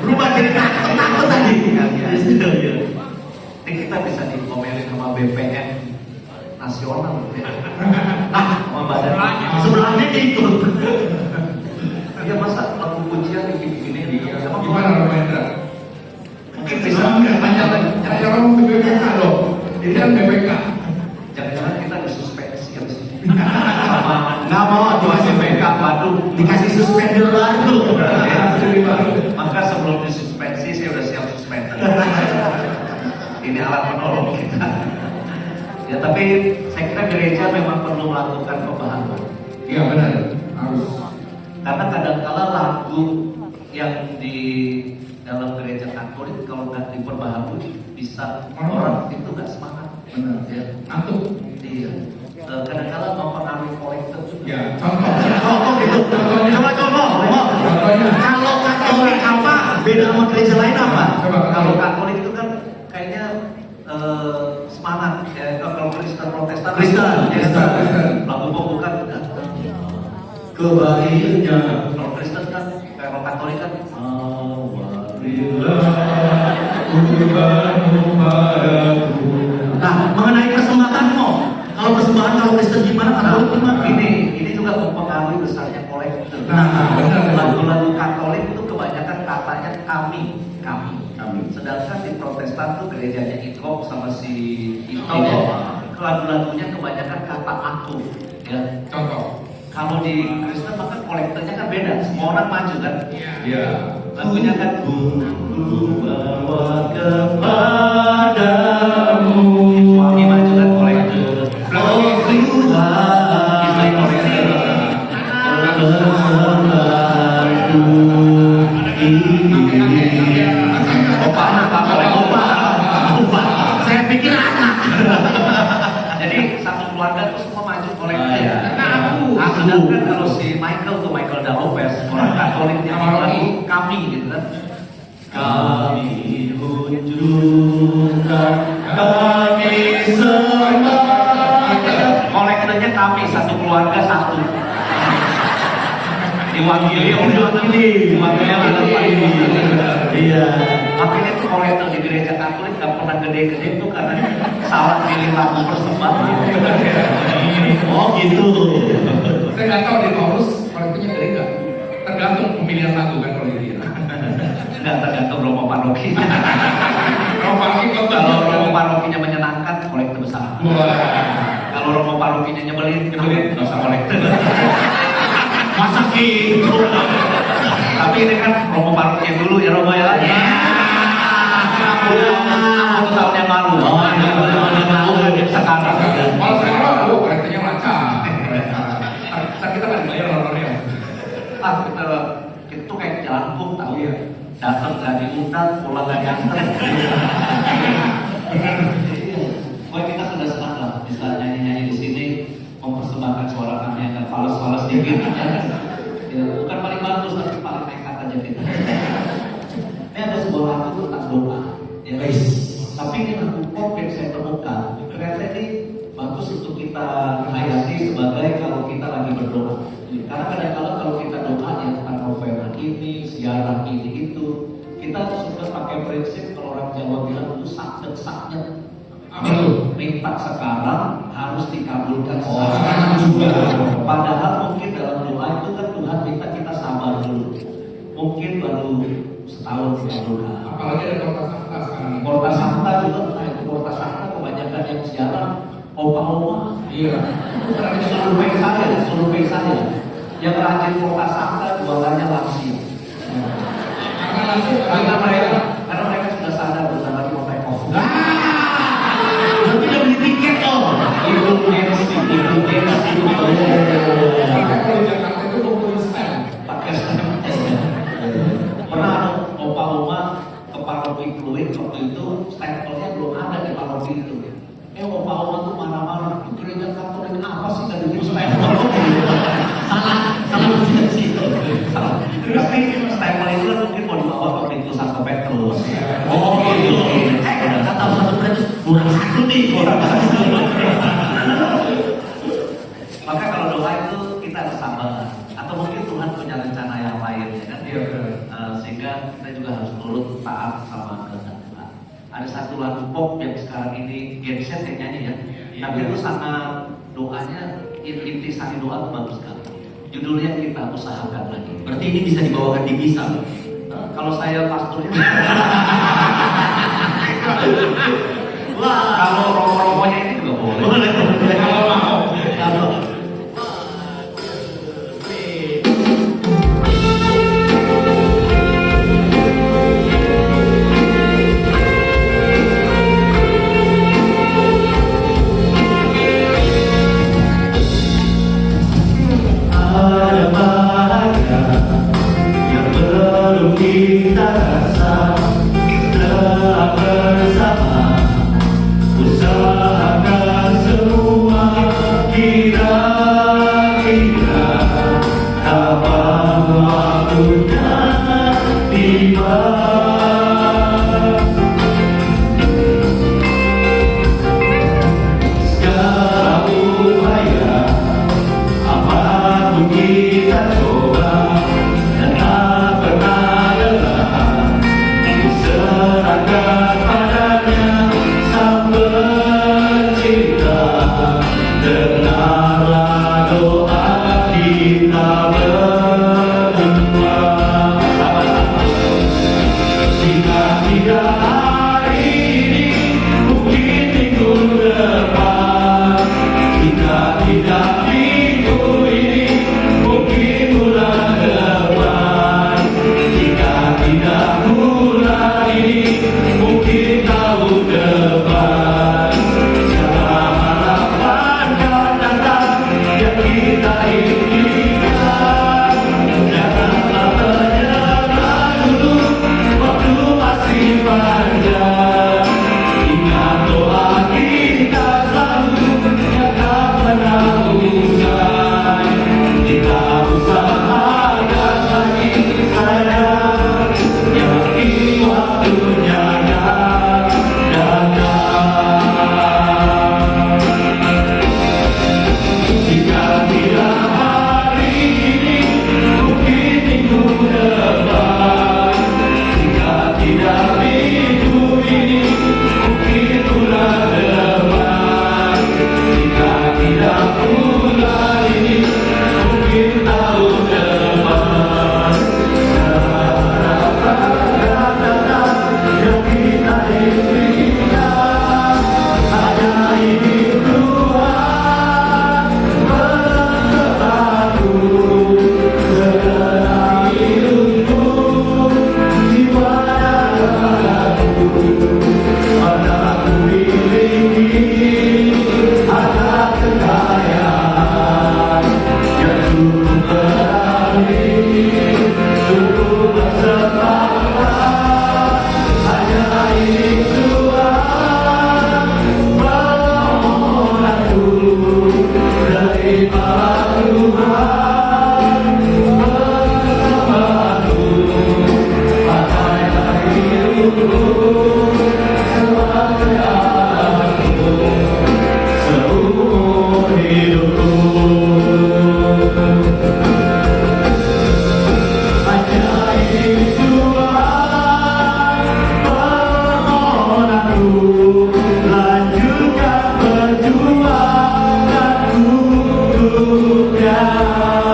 Speaker 6: Berubah jadi takut tadi.
Speaker 1: Ini kita bisa dikomelin sama BPN nasional.
Speaker 6: Nah,
Speaker 1: Sama badan.
Speaker 6: sebelahnya ikut.
Speaker 1: Ya masa lagu pujian begini dia sama
Speaker 2: Gimana Romahendra?
Speaker 1: mungkin bisa
Speaker 2: Tanya orang BPK loh. Ini kan BPK.
Speaker 1: jangan-jangan kita disuspensi habis ini. Sama nggak mau cuma BPK Bandung
Speaker 6: Dikasih suspender baru.
Speaker 1: maka sebelum disuspensi saya udah siap suspend. Ini alat penolong kita. Ya tapi saya kira gereja memang perlu melakukan pembaharuan.
Speaker 2: Iya benar. Harus.
Speaker 1: Karena kadang-kala lagu yang di dalam gereja Katolik kalau nggak diperbaharui bisa orang itu nggak semangat.
Speaker 2: Benar.
Speaker 1: Ya.
Speaker 2: Antuk.
Speaker 1: Iya. Kadang-kala mempengaruhi kolektor juga.
Speaker 2: Ya, contoh.
Speaker 6: Contoh gitu. Coba contoh.
Speaker 2: Contohnya.
Speaker 6: Kalau Katolik apa? Beda sama gereja lain apa?
Speaker 2: Coba
Speaker 1: Kalau Katolik itu kan kayaknya semangat. Ya, kalau Kristen Protestan,
Speaker 6: Kristen.
Speaker 1: lagu pembuka
Speaker 6: Kebaiknya.
Speaker 1: kalau Kristen kan, kalau Katolik kan
Speaker 6: Nah, mengenai persembahan mau. Kalau persembahan kalau Kristen gimana? Katolik gimana?
Speaker 1: ini juga mempengaruhi besarnya kolektor.
Speaker 2: Nah, benar.
Speaker 1: Lagu-lagu Katolik itu kebanyakan katanya kami. Sedangkan di Protestan tuh gerejanya Ikop sama si Ikop. Lagu-lagunya kebanyakan kata aku. Ya.
Speaker 2: Contoh.
Speaker 1: Kalau di Kristen maka kolektornya kan beda. Semua orang maju kan.
Speaker 2: Iya.
Speaker 1: Lagunya kan
Speaker 6: Ku bawa kepadamu.
Speaker 1: wangi maju kan kolektor.
Speaker 6: Oh Tuhan,
Speaker 1: Isai kolektor.
Speaker 6: kesempatanku ini.
Speaker 1: Opa, kolektor.
Speaker 6: Opa, saya pikir anak.
Speaker 1: Jadi satu keluarga tuh semua maju kolektor.
Speaker 6: Iya.
Speaker 1: Sedangkan kalau si Michael tuh Michael Dalopez orang Katolik yang lagu kami gitu kan.
Speaker 6: Kami tunjukkan, kami sembah.
Speaker 1: Kolektornya kami satu keluarga satu. Diwakili oleh
Speaker 6: Iya.
Speaker 1: Makanya tuh kolektor di gereja Katolik gak pernah gede-gede tuh karena salah pilih lagu persembahan.
Speaker 6: Oh gitu.
Speaker 2: Saya nggak tahu di Paulus kolektornya gede nggak. Tergantung pemilihan lagu kan kalau dia.
Speaker 1: Nggak tergantung romo parokinya.
Speaker 2: Romawi
Speaker 1: Kalau romo parokinya menyenangkan, kolektor besar. Kalau romo parokinya nyebelin, nggak usah kolektor.
Speaker 6: Masa gitu?
Speaker 1: Tapi ini kan romo parokinya dulu ya romo ya. Aku tahun yang lalu.
Speaker 6: Oh, iya, tahun yang lalu.
Speaker 1: Sekarang.
Speaker 2: Kalau sekarang aku kolektornya lancar. Ntar kita nggak dibayar nontonnya.
Speaker 1: Itu kayak jelangkung tahu
Speaker 2: Iya.
Speaker 1: Datang nggak diundang, pulang nggak diantar. Wah kita sudah senang lah bisa nyanyi-nyanyi di sini mempersembahkan suara kami yang fals-fals dikit. Ya, bukan paling bagus tapi paling nekat aja kita. Ini ada sebuah lagu tentang doa. Ya, tapi ini lagu pop yang saya temukan. Ternyata ini bagus untuk kita hayati sebagai kalau kita lagi berdoa. Karena kadang-kadang kalau kita doa ya tentang novena ini, siaran ini itu, kita suka pakai prinsip kalau orang Jawa bilang itu sakit-saknya. Minta sekarang harus dikabulkan sekarang juga. Padahal mungkin dalam doa itu kan Tuhan minta kita sabar dulu. Mungkin baru setahun dikabulkan.
Speaker 2: Apalagi ada kota sakta sekarang.
Speaker 1: Kota Sakta juga, nah itu Kota Sakta kebanyakan yang siaran opa-opa.
Speaker 2: Iya.
Speaker 1: Survei saya yang rajin Kota Sakta jualannya lansia. Karena mereka sudah sadar bentar lagi mau take off.
Speaker 6: Berarti udah beli tiket dong.
Speaker 1: Itu gengsi.
Speaker 2: Kalau Jakarta itu kumpulin stand.
Speaker 1: Pakai stem. Pernah ada opa-opa ke paroki Pluit waktu itu stempelnya belum ada di paroki itu. Opa-opa tuh marah-marah. Gereja Katolik apa sih kan bikin stempel?
Speaker 6: Salah persepsi.
Speaker 1: usah kopek terus.
Speaker 6: Oh gitu. Udah kata satu terus kurang satu nih.
Speaker 1: Maka kalau doa itu kita harus sabar. Atau mungkin Tuhan punya rencana yang lain, ya kan?
Speaker 2: Iya, benar.
Speaker 1: Sehingga kita juga harus turut taat sama kehendak Tuhan. Ada satu lagu pop yang sekarang ini Genset yang nyanyi ya. Tapi itu sangat doanya, intisari doa itu bagus sekali. Judulnya Kita Usahakan Lagi.
Speaker 6: Berarti ini bisa dibawakan di misa.
Speaker 1: Kalau saya pastornya,
Speaker 6: Wah,
Speaker 1: kalau romo-romonya ini juga boleh.
Speaker 6: boleh.
Speaker 2: Kalau mau.
Speaker 6: Kalau
Speaker 3: Ada bahagia yang belum kita rasa setelah bersama, usahakan semua. Kira-kira kapan waktunya tiba. Segala upaya apapun kita coba, dan tak pernah lelah, serahkan padanya Sang Pencipta. Dengarlah doa kita berdua. Jika tidak hari ini, mungkin minggu depan. Jika tidak minggu ini, mungkin bulan depan. Jika tidak bulan ini, mungkin tahun depan. Jangan harapan akan datang yang kita inginkan. Janganlah menyerah dulu, waktu masih panjang. Ingat doa kita selalu, jangan pernah usai. Kita usahakan lagi sayang, yakin waktunya akan datang. Jika tidak hari ini, mungkin minggu depan. Jika tidak minggu ini, mungkin bulan depan. Jika tidak bulan ini, mungkin tahun depan. Harapan akan datang yang kita inginkan. Hanya ini Tuhan berkataku, segera hidupku, jiwa dan ragaku. Mana ku miliki ada kekayaan yang cukup berarti untuk bersemangat. Hanya ini Tuhan permohonanku, terimalah Tuhan bersamaku. Pakailah hidupku sebagai alatmu seumur hidupku. Hanya ini Tuhan permohonanku, lanjutkan perjuanganku, tugas.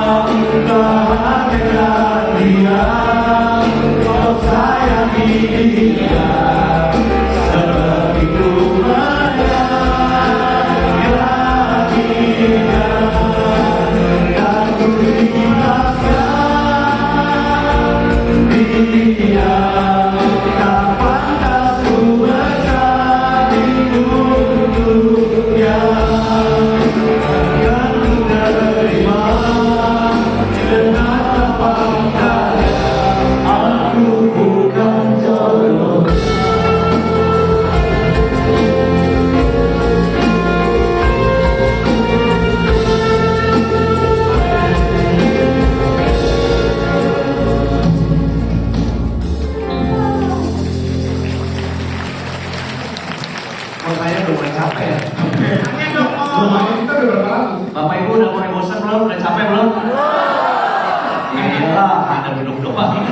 Speaker 1: Ada duduk doang.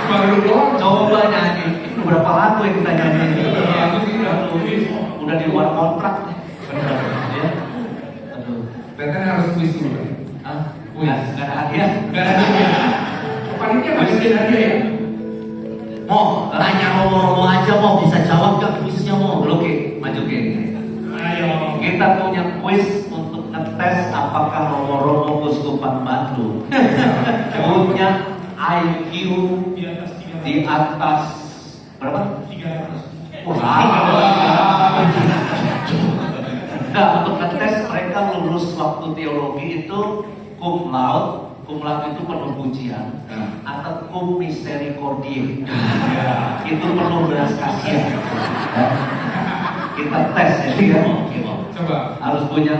Speaker 2: Baru doang.
Speaker 1: Coba nyanyi. Itu berapa lagu yang kita nyanyi? Udah di luar kontrak. Ya. Aduh.
Speaker 2: Berarti harus kuis dulu.
Speaker 1: Ah, nggak ada hadiah.
Speaker 2: Gak ada hadiah. Panitia masukin hadiah ya?
Speaker 6: Mau tanya Romo aja, mau bisa jawab gak kuisnya mau?
Speaker 1: Oke, maju ke.
Speaker 4: Ayo.
Speaker 1: Kita punya kuis untuk ngetes apakah Romo Kuskupan Bandung punya IQ di atas berapa?
Speaker 4: 300.
Speaker 1: Nah, untuk ngetes mereka lulus waktu teologi itu cum laude itu penuh pujian, atau cum misericordiae itu penuh belas kasihan. Kita tes ya,
Speaker 2: Coba.
Speaker 1: harus punya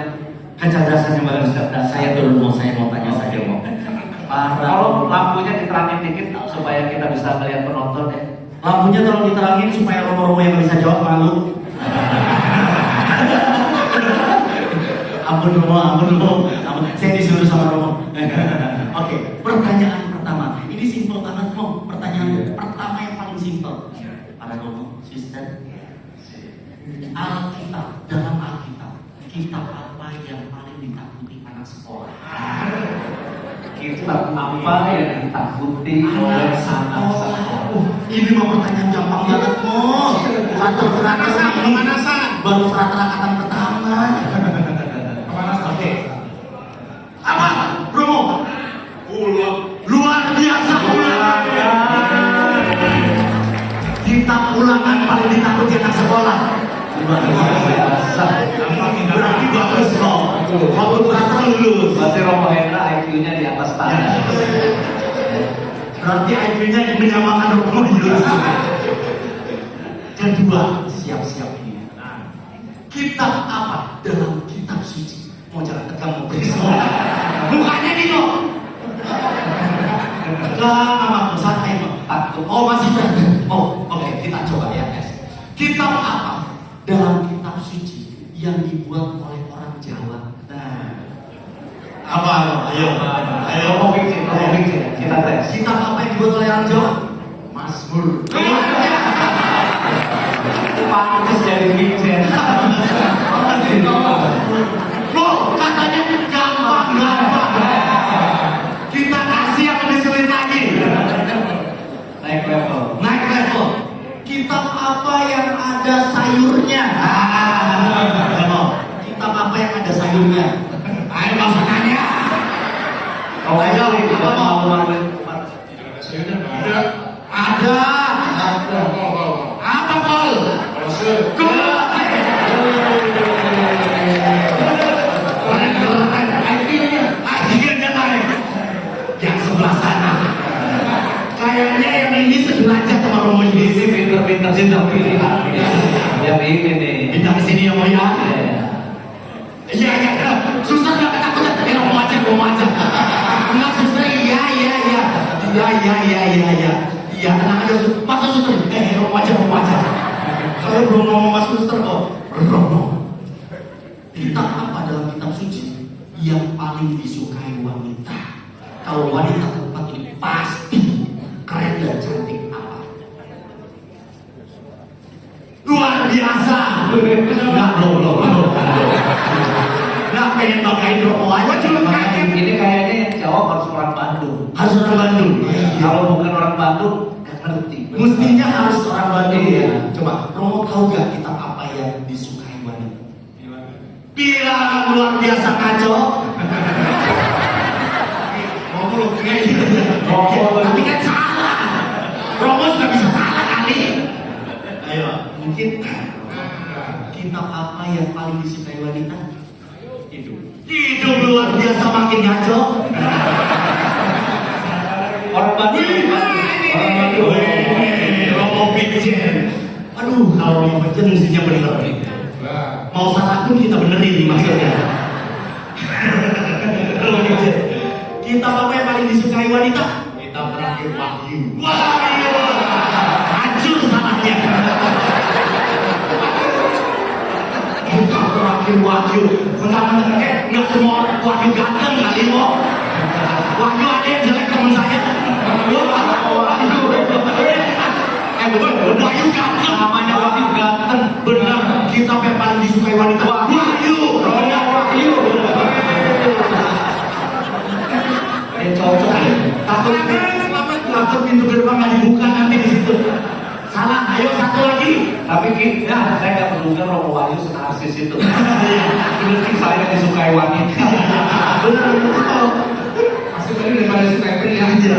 Speaker 6: Kecerdasan yang bagus cerdas. Saya turun mau, saya mau tanya saja mau.
Speaker 1: kalau lampunya diterangin dikit supaya kita bisa melihat penonton ya.
Speaker 6: Lampunya tolong diterangin supaya Romo-Romo yang bisa jawab malu. Ampun Romo. Saya disuruh sama Romo. Oke, pertanyaan pertama. Ini simpel banget Romo. Pertanyaan pertama yang paling simpel. Para Romo, sister. Alkitab, dalam Alkitab, kitab apa yang paling ditakuti anak sekolah?
Speaker 1: Kitab apa yang ditakuti oleh anak sekolah?
Speaker 6: Ini mau pertanyaan gampang banget Mo. Bukan
Speaker 4: Pemanasan.
Speaker 6: baru surat angkatan pertama. Oke. Apa? Romo? Luar biasa ulangan. Kitab ulangan paling ditakuti anak sekolah. Luar biasa. Berarti bagus loh. Waktu berapa lulus?
Speaker 1: Berarti Romo Hendra IQ-nya di atas standar.
Speaker 6: Berarti IQ-nya menyamakan Romo lulus. Kedua, siap-siap ini. Kitab apa dalam kitab suci? Mau jangan tegang mau berisau. Mukanya Dino. Tegang sama santai takut. Oh masih takut. Oh oke, kita coba ya guys. Kitab apa dalam kitab suci yang dibuat oleh orang Jawa? Nah, apa? Ayo.
Speaker 1: Romo Fiksi, kita tes.
Speaker 6: Kitab apa yang dibuat oleh orang Jawa? Mazmur.
Speaker 1: Pantes jadi Vincent.
Speaker 6: Loh, katanya gampang. Kita kasih yang lebih sulit lagi.
Speaker 1: Naik level.
Speaker 6: Kitab apa yang ada sayurnya? Kitab apa yang ada sayurnya? Ayo langsung tanya.
Speaker 1: Kalau
Speaker 6: Ayo,
Speaker 1: kita
Speaker 6: apa mau?
Speaker 1: malu-maluin.
Speaker 6: Ada. Apa Paul? Akhirnya naik. Yang sebelah sana. Kayaknya yang ini sejelajah sama Romo
Speaker 1: Ini
Speaker 6: Yesus.
Speaker 1: pinter-pinter pilihan. Yang ini nih.
Speaker 6: Kita kesini ya Mo ya. Iya. Susah nggak ketakutan? Romo aja. Enggak susah. Iya. Iya, tenang aja. Masa suster? Romo aja. Saya belum ngomong mas suster kok. Romo. Kitab apa dalam kitab suci yang paling disukai wanita? Kalau wanita tempat ini pasti keren dan cantik apa? Luar biasa. Enggak, belum. Nggak pengen banggain Romo aja.
Speaker 1: Ini kayaknya yang jawab harus orang Bandung.
Speaker 6: Harus orang Bandung.
Speaker 1: Kalau bukan orang Bandung, nggak ngerti.
Speaker 6: Mestinya harus orang Bandung
Speaker 1: Iya.
Speaker 6: ya. Coba, Romo tahu gak kitab apa yang disukai wanita? Bilangan luar biasa kacau. Tapi kan salah. Romo sudah bisa salah kali. Ayo, mungkin kitab apa yang paling disukai wanita? Hidup luar biasa makin ngaco.
Speaker 1: Orang Bandung.
Speaker 6: Romo Vincent. Aduh, kalau Romo Vincent mestinya bener nih. Mau salah pun kita benerin nih maksudnya. Romo Vincent. Kitab apa yang paling disukai wanita? Kitab terakhir Wahyu. Wahyu. Hancur salahnya. Kitab terakhir Wahyu. Mentang-mentang nggak semua Wahyu ganteng kali Mo. Wahyu ada yang jelek temen saya. Salah, ayo satu lagi.
Speaker 1: Tapi ya, saya nggak menduga Romo Wahyu senarsis itu. Berarti saya disukai wanita.
Speaker 6: Benar betul.
Speaker 2: Masih tadi daripada suka pria aja.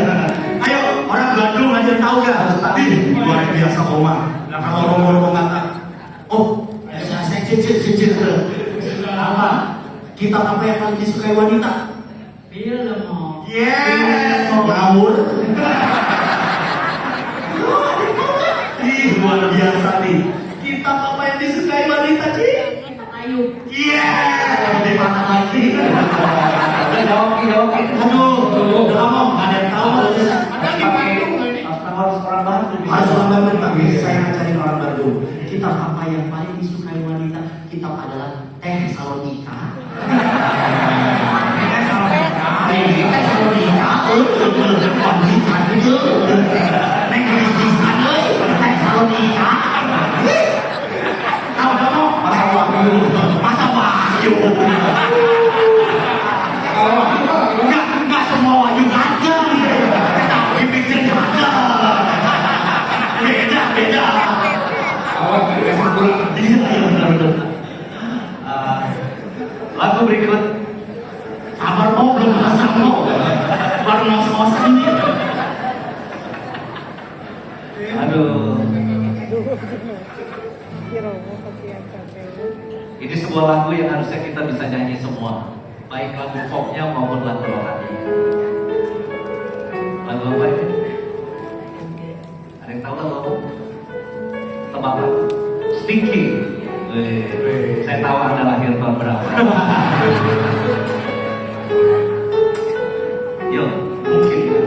Speaker 6: Ayo, orang Bandung aja tahu gak? Ih, luar biasa Oma. Nah kalau Romo ngata, oh, saya cicil. Apa? Kitab apa yang paling disukai wanita? Film. Yes, ngawur. Ih, luar biasa nih. Kitab apa yang disukai wanita, Ci?
Speaker 7: Kitab Ayub.
Speaker 6: Yes, di mana lagi?
Speaker 1: Jawab.
Speaker 6: Aduh, udah ngomong, nggak ada yang tahu.
Speaker 4: Ada di Bandung ini.
Speaker 1: Harus orang Bandung.
Speaker 6: Harus orang Bandung, tapi saya ngajarin orang Bandung. Kitab apa yang paling disukai wanita? Kitab adalah Teh Salonika. Teh Salonika. Wanita itu. Neng bisa euy, Teh Salonika. Tahu kamu? Masa Wahyu. Enggak semua Wahyu ganteng. Tapi pikir ganteng. Beda.
Speaker 2: Awal dari kasih pulang.
Speaker 6: Iya benar.
Speaker 1: Lagu berikut.
Speaker 6: Sabar mau belum pasang mau. Baru ngos-ngosan ini.
Speaker 1: Aduh. Ini sebuah lagu yang harusnya kita bisa nyanyi semua, baik lagu popnya maupun lagu rohani. Lagu apa ini? Ada yang tahu nggak lagu? Tebakan. Stinky. Saya tahu Anda lahir tahun berapa. Yuk, mungkin ya.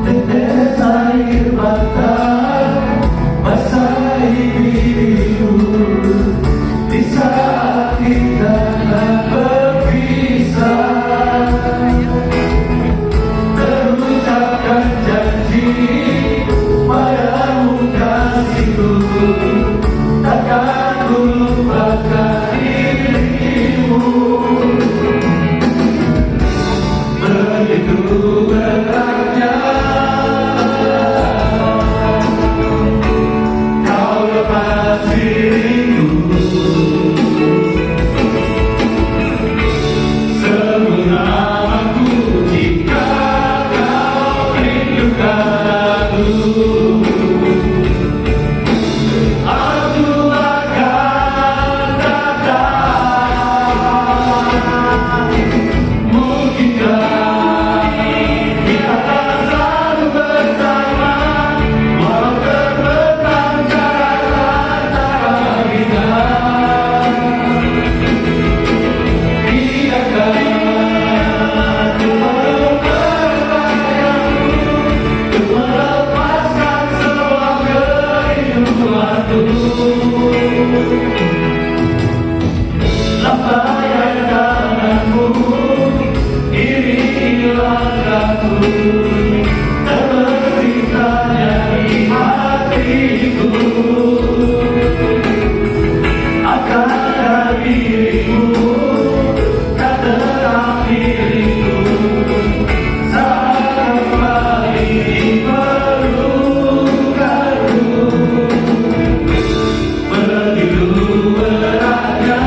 Speaker 3: Tetes air mata basahi biru di saat kita tak berpisah. Terucapkan janji padamu kasihku, takkan ku lupakan dirimu. Begitu beratnya kau lepas diriku, sebut namaku jika kau rindukan aku. Aku akan datang. Mungkinkah kita tak selalu bersama, walau terbentang jarak antara kita. Tidakkah ku berbayangku untuk melepaskan semua kerinduanku. Lambaian tanganmu, iringi langkahku, tersisanya di hatiku. Akan dirimu tak terakhirku, saat kembali melukaku. Begitu beratnya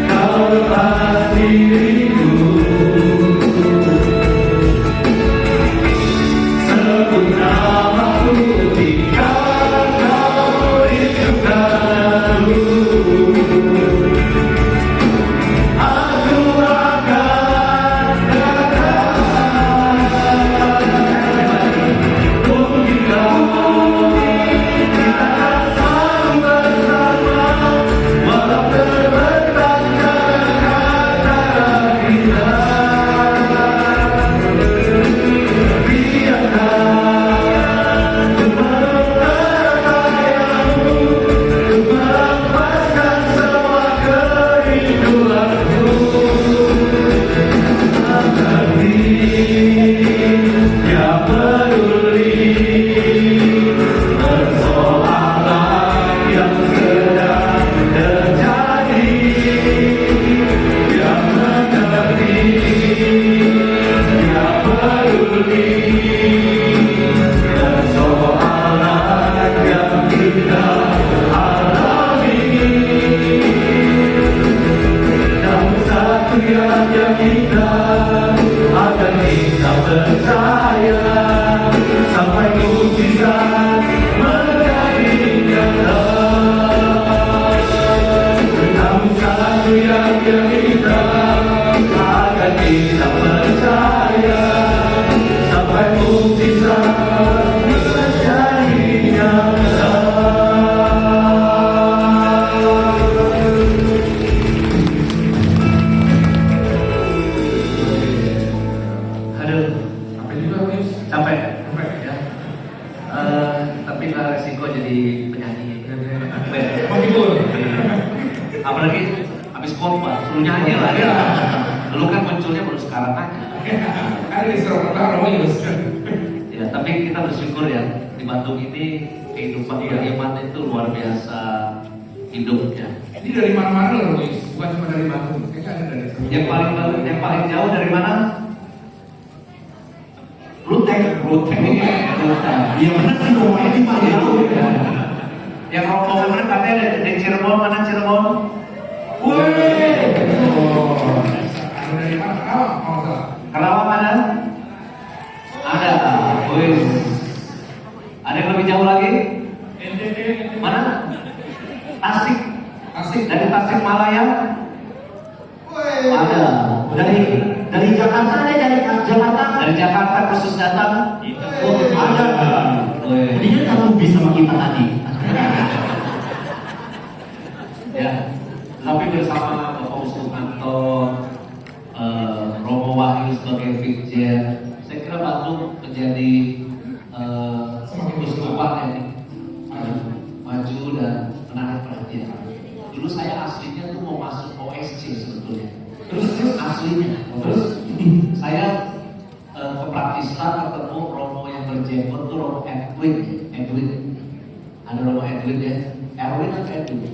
Speaker 3: kau lepas diriku. kita percaya sampai mukjizat menjadi nyata.
Speaker 1: Aduh,
Speaker 2: Sampai juga Yus.
Speaker 1: capek.
Speaker 2: Sampai ya.
Speaker 1: Tapi nggak resiko jadi penyanyi.
Speaker 2: Menghibur.
Speaker 1: Apalagi habis khotbah, suruh nyanyi lah ya. Lu kan munculnya baru sekarang aja.
Speaker 2: Ada di Surabaya Romo Yus.
Speaker 1: Ya, tapi kita bersyukur ya di Bandung ini kehidupan beriman itu luar biasa hidupnya.
Speaker 2: Ini dari mana-mana loh Romo Yus, bukan cuma dari Bandung. Kayaknya ada dari
Speaker 1: Yang paling jauh dari mana? Ruteng.
Speaker 6: Iya benar sih rumahnya di paling jauh.
Speaker 1: Yang rombongan mana katanya dari Cirebon, mana Cirebon?
Speaker 2: Wih. Ada dari mana? Karawang, kalau nggak salah.
Speaker 1: Karawang mana? Ada. Wih. Ada yang lebih jauh lagi? Mana? Tasik.
Speaker 2: Asik.
Speaker 1: Dari Tasik Malaya?
Speaker 5: Woi.
Speaker 1: Ada.
Speaker 6: Dari Jakarta ada dari Jakarta.
Speaker 1: Dari Jakarta khusus datang?
Speaker 6: Oh, ada.
Speaker 1: Wih.
Speaker 6: Mendingan kamu bisa sama kita tadi.
Speaker 1: Ya, tapi bersama Bapak Uskupanto, Romo Wahyu sebagai Vikjen, saya kira Bandung menjadi uskupan yang maju dan menarik perhatian. Dulu saya aslinya tuh mau masuk OSC sebetulnya. Terus aslinya, terus saya ke Praktistan ketemu Romo yang berjenggot tuh Romo Edwin. Ada Romo Edwin ya, Erwin atau Edwin?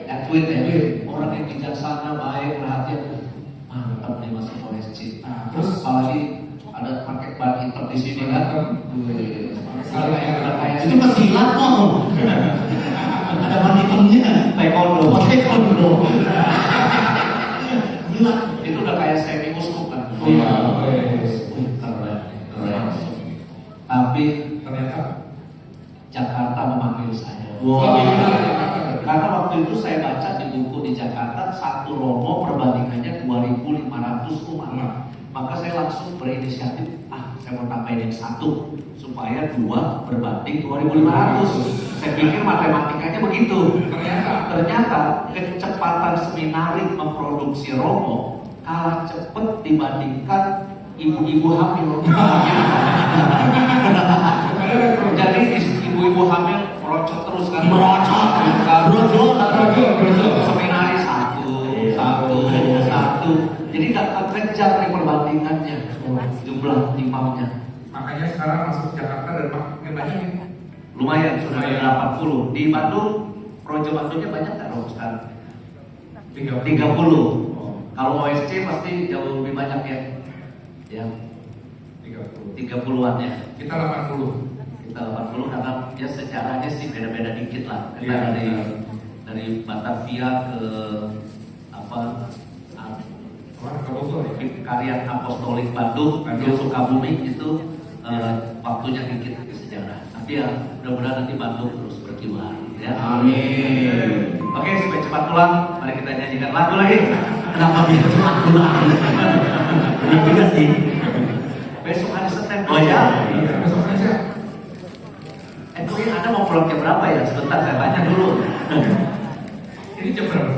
Speaker 1: Edwin ya, orang yang bijaksana, baik, perhatian, mantap nih masuk OSC.
Speaker 2: Nah, terus
Speaker 1: Apalagi ada pakai ban hitam di sini kan? Wih, udah kayak
Speaker 6: Itu pesilat kok. Ada manitumnya. Taekwondo. Gila.
Speaker 1: itu udah kayak semi uskup kan?
Speaker 2: Iya.
Speaker 1: Keren. Tapi
Speaker 2: ternyata.
Speaker 1: Jakarta memanggil saya.
Speaker 2: Wah.
Speaker 1: Karena waktu itu saya baca di buku di Jakarta, satu romo perbandingannya 2.500 umat. Maka saya langsung berinisiatif, saya mau tambahin yang satu supaya 2 berbanding 2.500. Saya pikir matematikanya begitu. Ternyata kecepatan seminari memproduksi romo kalah cepat dibandingkan ibu-ibu hamil. Jadi ibu-ibu hamil merocot terus kan?
Speaker 6: Merocot.
Speaker 1: Seminari satu. Jadi nggak kekejar nih perbandingannya jumlah imamnya.
Speaker 2: Makanya sekarang masuk Jakarta dan makin banyak nih.
Speaker 1: Lumayan sudah ada 80. Di Bandung, Projo Bandungnya banyak nggak dong sekarang? 30. Kalau OSC pasti jauh lebih banyak ya. Ya, 30-an ya.
Speaker 2: Kita 80.
Speaker 1: Kita 80 karena ya sejarahnya sih beda-beda dikit lah. Kita dari Batavia ke Karya Apostolik Bandung ke Sukabumi itu waktunya dikit ke sejarah. Tapi ya mudah-mudahan nanti Bandung terus berkibar ya.
Speaker 6: Amin.
Speaker 1: Oke, supaya cepat pulang, mari kita nyanyikan lagu lagi.
Speaker 6: Kenapa bisa cepat pulang? Benar juga sih.
Speaker 1: Besok hari Senin.
Speaker 6: Oh ya.
Speaker 2: Besok saja.
Speaker 1: Mungkin Anda mau pulang jam berapa ya? Sebentar saya tanya dulu.
Speaker 2: Ini jam berapa?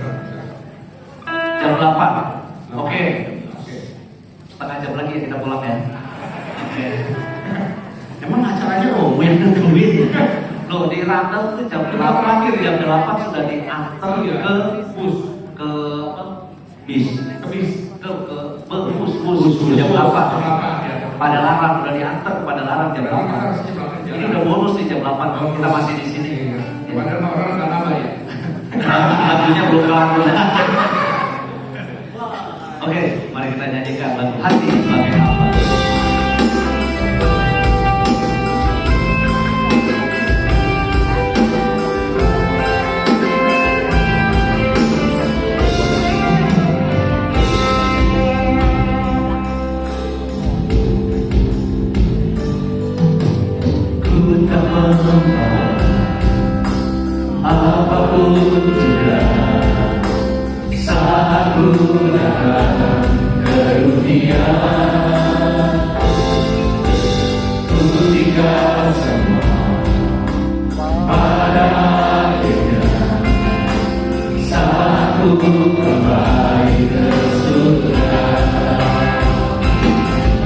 Speaker 1: Jam 8. Oke. Setengah jam lagi kita pulang ya. Oke.
Speaker 6: Emang acaranya Romo yang nentuin?
Speaker 1: Loh, di Randall tuh jam 8, jam 8 sudah diantar ke
Speaker 2: bus,
Speaker 1: ke apa? Bis.
Speaker 2: ke bis,
Speaker 1: Ke bus jam 8.
Speaker 2: ya.
Speaker 1: Pada larang udah diantar pada larang jam 8. Ini udah bonus nih jam 8. Kita masih di sini.
Speaker 2: Padahal orang nggak nambah ya.
Speaker 1: Lagunya belum kelar. Oke, mari kita nyanyikan lagu Hati Sebagai Hamba.
Speaker 3: Ku tak memandang apapun juga saat ku datang ke sedunia. Ku tinggal semua pada akhirnya. Satu kembali ke surga.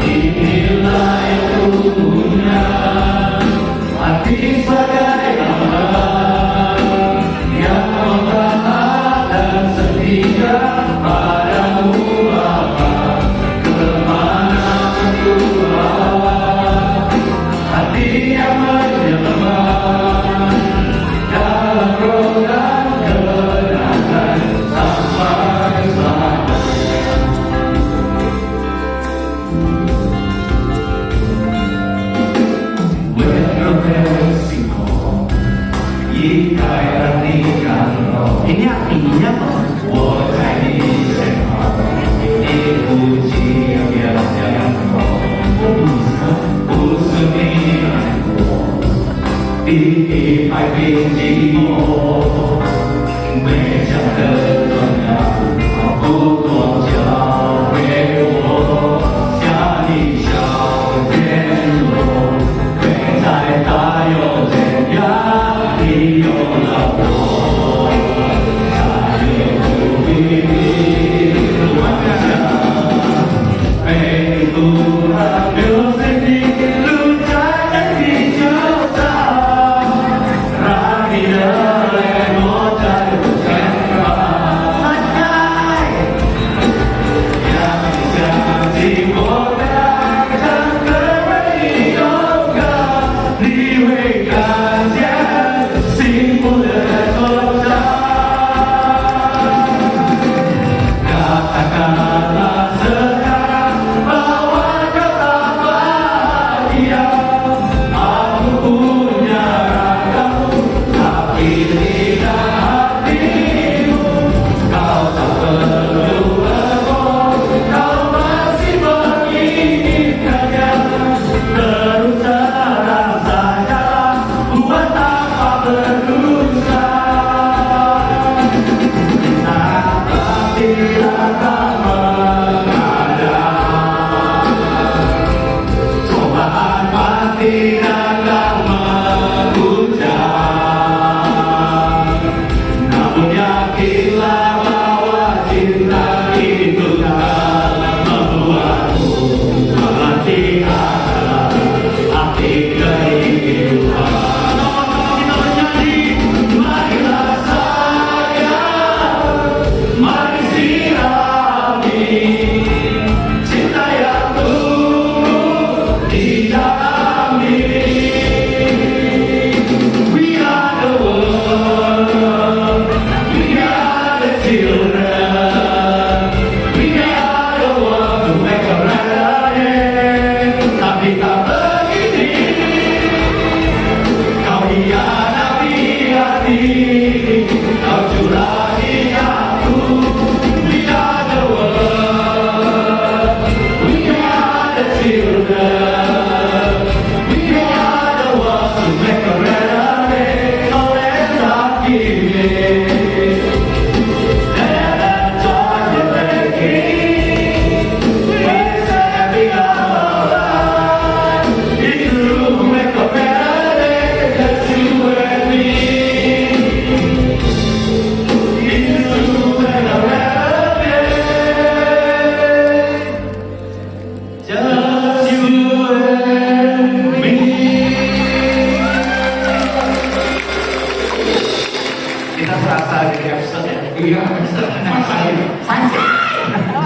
Speaker 3: Inilah yang ku punya, arti sebagai hamba yang taat dan setia padamu Bapa. Kemana ku bawa hati yang menyembah dalam roh dan kebenaran sampai selamanya.
Speaker 6: Ini artinya apa?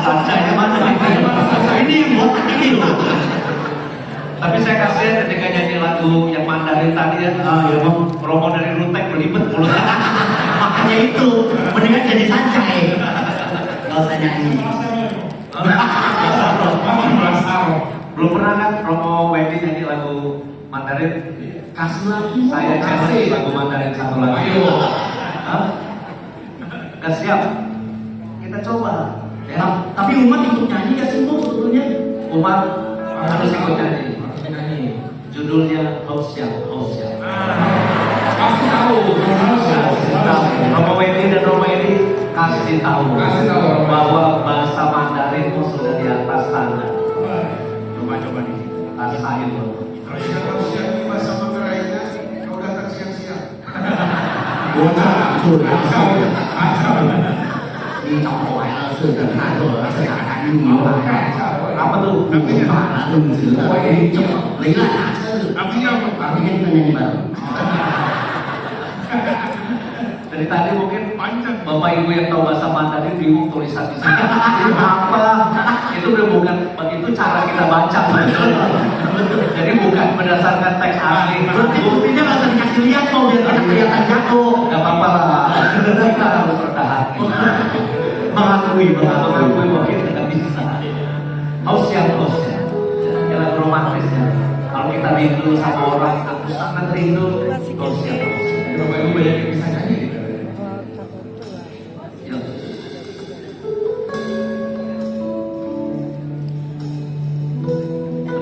Speaker 6: Sancanya mana? Ini yang buat ini loh.
Speaker 1: Tapi saya kasihan ketika nyanyi lagu yang Mandarin tadi ya,
Speaker 6: Ya bang,
Speaker 1: Romo dari Rutek belibet mulutnya.
Speaker 6: makanya itu mendingan jadi sancai. Gak usah nyanyi.
Speaker 1: Belum pernah kan Romo Wendy nyanyi lagu Mandarin?
Speaker 6: Kasih lagi.
Speaker 1: Saya kasih lagu Mandarin satu lagi.
Speaker 2: Ayo.
Speaker 1: Hah? Udah siap? Kita coba. Ya.
Speaker 6: Tapi umat ikut nyanyi gak sih Bu sebetulnya?
Speaker 1: Umat harus ikut nyanyi.
Speaker 2: Nyanyi.
Speaker 1: Judulnya Hausyah, Hausyah.
Speaker 2: Kasih tahu.
Speaker 1: Romo Wendy dan Romo Edi kasih tahu
Speaker 2: Kasih tahu.
Speaker 1: bahwa bahasa Mandarin itu sudah di atas rasain loh.
Speaker 5: Kalau ikan paus yang tiba sama gerainya, kau datang siang-siang.
Speaker 6: Đi trong hỏi là sự thật hại rồi là sẽ cả cái nhiều là apa tuh mana tuh sih coba lila
Speaker 4: Artinya apa?
Speaker 6: artinya kita nyanyi bareng
Speaker 1: Dari tadi mungkin
Speaker 4: Panjang.
Speaker 1: Bapak Ibu yang tahu bahasa Mandarin bingung tulisan di sini. Ini apa? Itu udah bukan begitu cara kita baca. Jadi bukan berdasarkan teks asli.
Speaker 6: berarti buktinya nggak usah dikasih lihat mau biar kita kelihatan jago
Speaker 1: Gak apa-apa lah. Kita harus bertahan.
Speaker 6: mengakui
Speaker 1: Mengakui bahwa kita nggak bisa. Haus ya. Jangan romantis ya. Kalau kita rindu sama orang, aku sangat rindu. Haus ya.
Speaker 2: Bapak Ibu banyak yang bisa nyanyi.
Speaker 1: Yuk.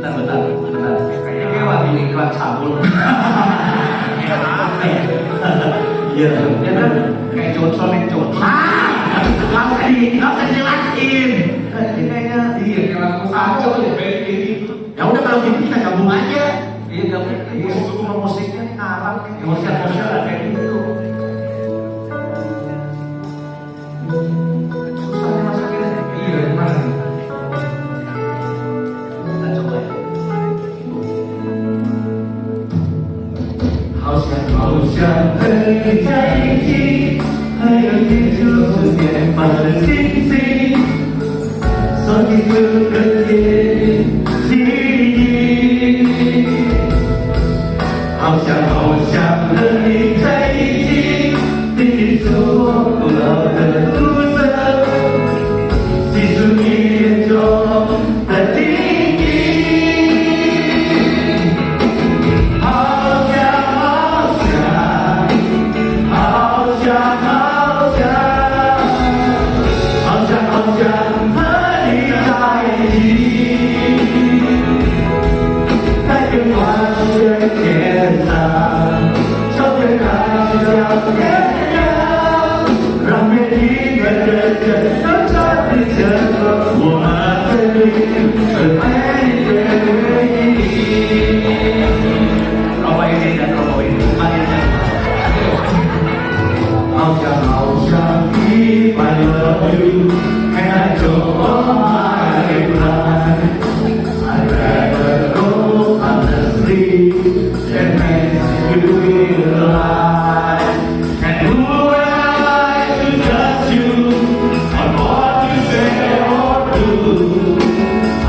Speaker 1: Bentar. Ini lagi iklan sabun.
Speaker 6: iya
Speaker 1: Ya kan? Kayak Johnson yang Johnson.
Speaker 6: nggak usah dijelasin
Speaker 1: Ini kayaknya
Speaker 2: Iya, kalau aku saja tuh kayak gitu.
Speaker 6: ya udah kalau gitu kita gabung aja
Speaker 1: iya gak mungkin musiknya ngarang emosi-emosi kayak gitu. Susahnya masukin
Speaker 2: Iya, gimana?
Speaker 1: kita coba ya.
Speaker 6: haus yang
Speaker 3: 好想和你在一起，还有记住世界般的星星，所以这个天记忆。好想和你在一起，你是我不老的肤色，记住你眼中的定义。好想和你在一起，在变幻的天上，手牵着脚天涯，让每一个人都找你承诺，我们这里是每一个回忆。
Speaker 1: Robo ini dan robo ini. Mari kita.
Speaker 3: 好想，if I love you, and I don't want my life. I'd rather go honestly than make you realize. And who am I to judge you on what you say or do?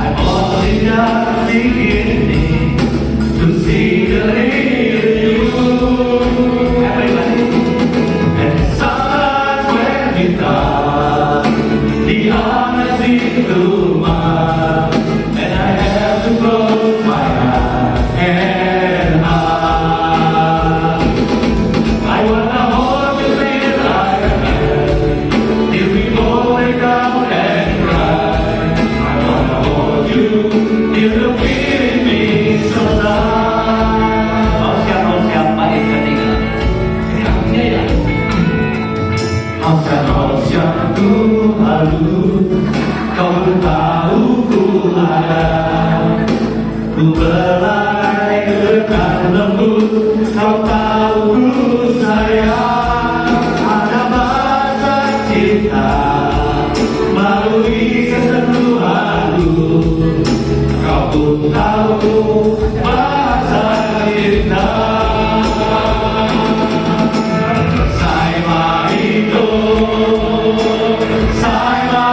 Speaker 3: I'm only just beginning to see the real you.
Speaker 1: Everybody.
Speaker 3: And sometimes when we talk, the honesty too much, and I have to close my eyes and heart. I wanna hold you till I can, till we both lay down and cry. I wanna hold you till the feeling means so loud.
Speaker 1: Siap baik ketiga.
Speaker 6: ini artinya ya
Speaker 3: 好想Tuhan kau tahu ku ada, ku belai dekat lembut, kau tahu ku sayang, ada bahasa cinta melalui keseluruhanku, kau pun tahu bahasa cinta. Sai ma ito, sai ma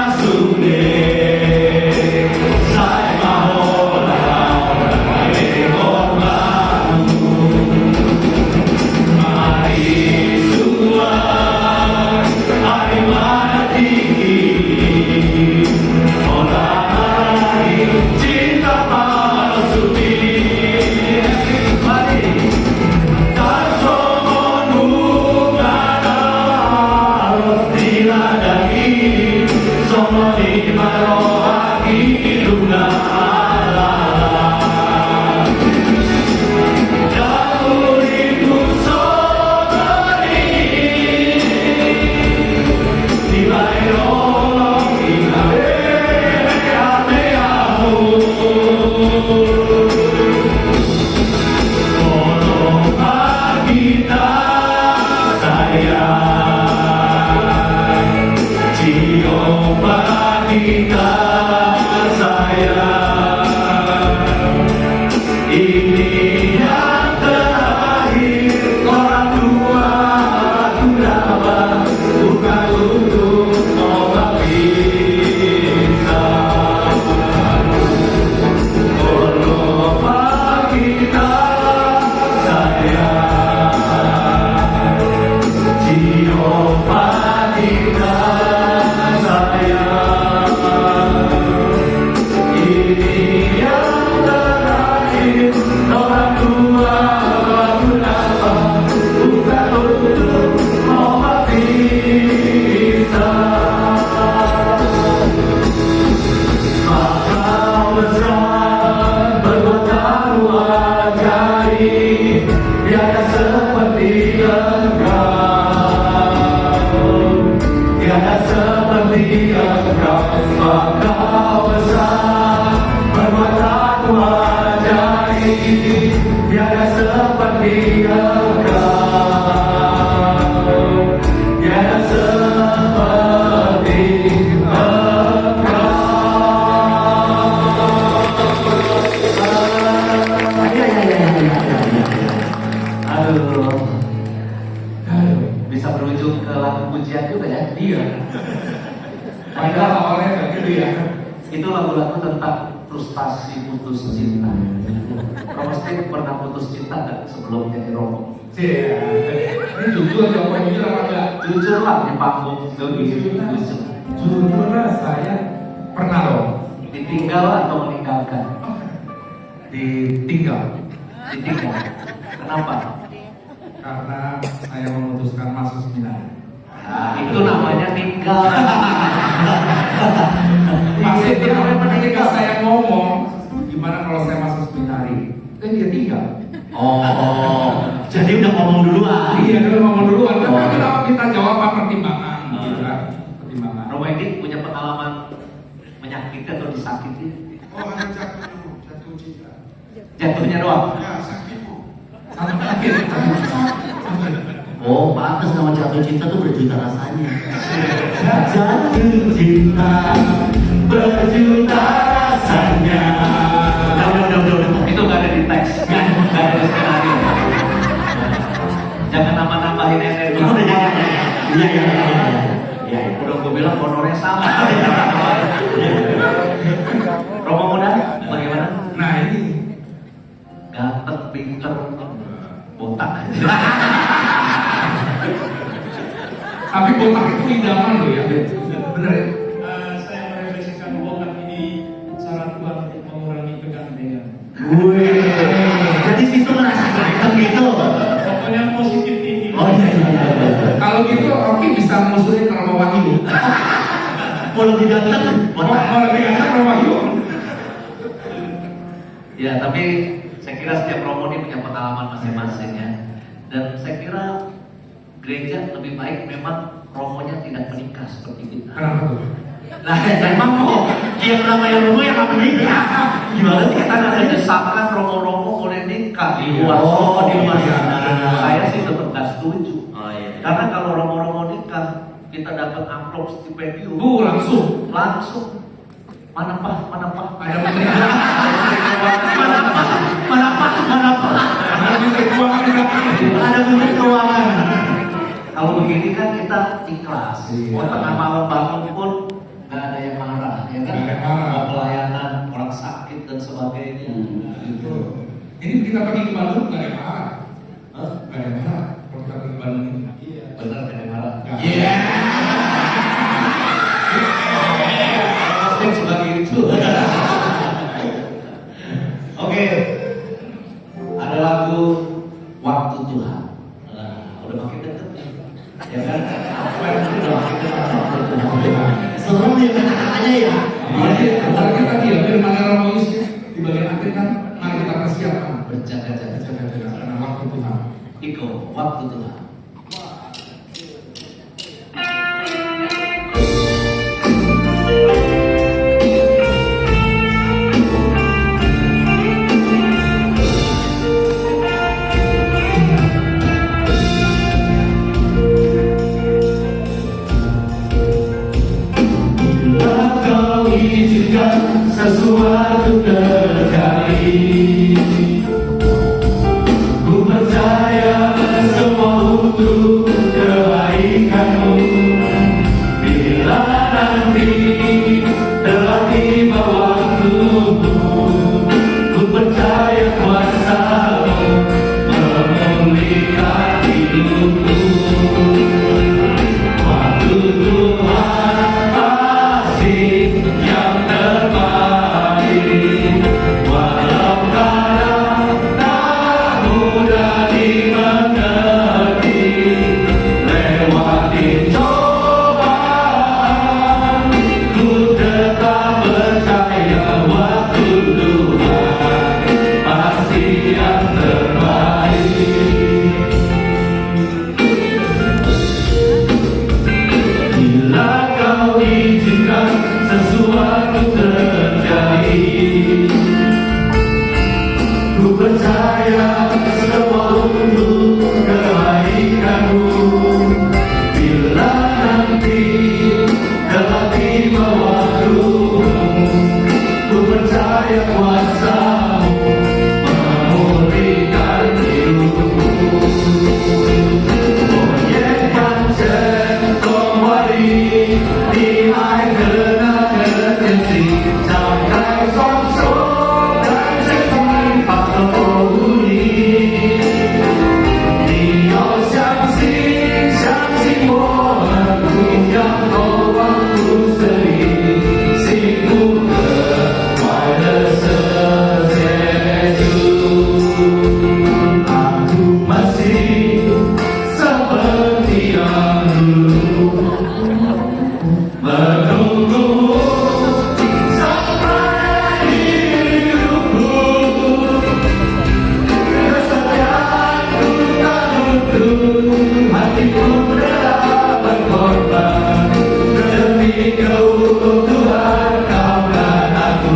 Speaker 3: yang seperti
Speaker 1: Aduh, bisa berujung ke lagu pujian juga ya.
Speaker 2: Iya. Padahal awalnya kayak gitu ya.
Speaker 1: Itu lagu-lagu tentang frustasi putus cinta. Romo Steve pernah putus cinta nggak sebelum jadi Romo?
Speaker 2: Iya. Ini jujur jawaban jujur apa enggak?
Speaker 1: Jujur lah di panggung jujur.
Speaker 2: Jujur saya pernah loh
Speaker 1: Ditinggal atau meninggalkan?
Speaker 2: ditinggal
Speaker 1: Ditinggal. Kenapa?
Speaker 2: karena saya memutuskan masuk seminar.
Speaker 1: Nah, itu namanya tinggal.
Speaker 2: Maksudnya ketika saya ngomong, gimana kalau saya masuk seminari? Kan dia tinggal.
Speaker 6: Oh, jadi udah ngomong duluan.
Speaker 2: Iya, dia ngomong duluan. Tapi
Speaker 6: Oh.
Speaker 2: kenapa kita jawab apa pertimbangan? Gitu kan? Pertimbangan.
Speaker 1: Romo Edi punya pengalaman menyakiti atau disakiti?
Speaker 5: Oh, hanya jatuh cinta.
Speaker 1: Jatuhnya doang.
Speaker 5: Ya, sakitmu.
Speaker 2: Sama sakit.
Speaker 6: Oh, pantas nama jatuh cinta tuh berjuta rasanya. Jatuh cinta berjuta rasanya.
Speaker 1: Udah. Itu nggak ada di teks, nggak ada di skenario. Jangan nambah-nambahin energi.
Speaker 6: Oh, iya.
Speaker 1: Udah gue bilang honornya sama. Romo muda, bagaimana?
Speaker 2: Nah ini.
Speaker 1: Ganteng, pinter, botak.
Speaker 2: Tapi botak itu idaman loh ya. Bener ya?
Speaker 7: Saya merefleksikan botak ini cara Tuhan untuk mengurangi kegantengan.
Speaker 6: Wih, jadi situ ngerasa ganteng gitu.
Speaker 7: Pokoknya positif tinggi.
Speaker 6: Oh iya.
Speaker 2: Kalau gitu Rocky bisa musuhin Romo Wahyu.
Speaker 6: Mau lebih ganteng,
Speaker 2: Mau lebih ganteng Romo Wahyu.
Speaker 1: Ya, tapi saya kira setiap Romo ini punya pengalaman masing-masing ya. Dan saya kira gereja lebih baik memang Romonya tidak menikah seperti kita.
Speaker 2: Kenapa tuh?
Speaker 1: Nah, memang kok yang namanya Romo yang nggak menikah. Gimana sih kita ada desakan Romo-Romo boleh nikah di luar?
Speaker 6: Oh, di luar sana.
Speaker 1: Saya sih tetap nggak setuju.
Speaker 6: Oh iya.
Speaker 1: Karena kalau Romo-Romo nikah, kita dapat amplop stipendium.
Speaker 2: Langsung.
Speaker 1: Mana pak?
Speaker 2: Ada menteri
Speaker 1: Mana pak?
Speaker 2: Ada menteri keuangan di belakang.
Speaker 1: Ada menteri keuangan. Kalau begini kan kita ikhlas.
Speaker 2: Iya.
Speaker 1: Mau tengah malam bangun pun nggak ada yang marah, ya kan?
Speaker 2: Nggak ada yang marah.
Speaker 1: Mau pelayanan orang sakit dan sebagainya.
Speaker 2: Gitu. Ini kita pergi ke Bandung nggak ada yang marah.
Speaker 1: Hah?
Speaker 2: Nggak ada yang marah. Kalau kita pergi ke Bandung ini.
Speaker 1: Benar nggak ada yang marah?
Speaker 2: Nggak.
Speaker 1: Iya. Pasti sebagai itu. Oke. Ada lagu Waktu Tuhan. Nah, udah makin deket nih. Ya kan? Udah makin deket Waktu Tuhan.
Speaker 6: Serem ya kata-katanya ya.
Speaker 2: Jadi kalau kita diambil mana Romo Yusuf di bagian akhir kan, mari kita persiapkan.
Speaker 1: Berjaga-jaga.
Speaker 2: Jaga-jaga karena waktu Tuhan.
Speaker 1: Iko, Waktu Tuhan.
Speaker 3: Kau izinkan sesuatu terjadi. Ku percaya semua ku rela berkorban demi keutuhan kau dan aku.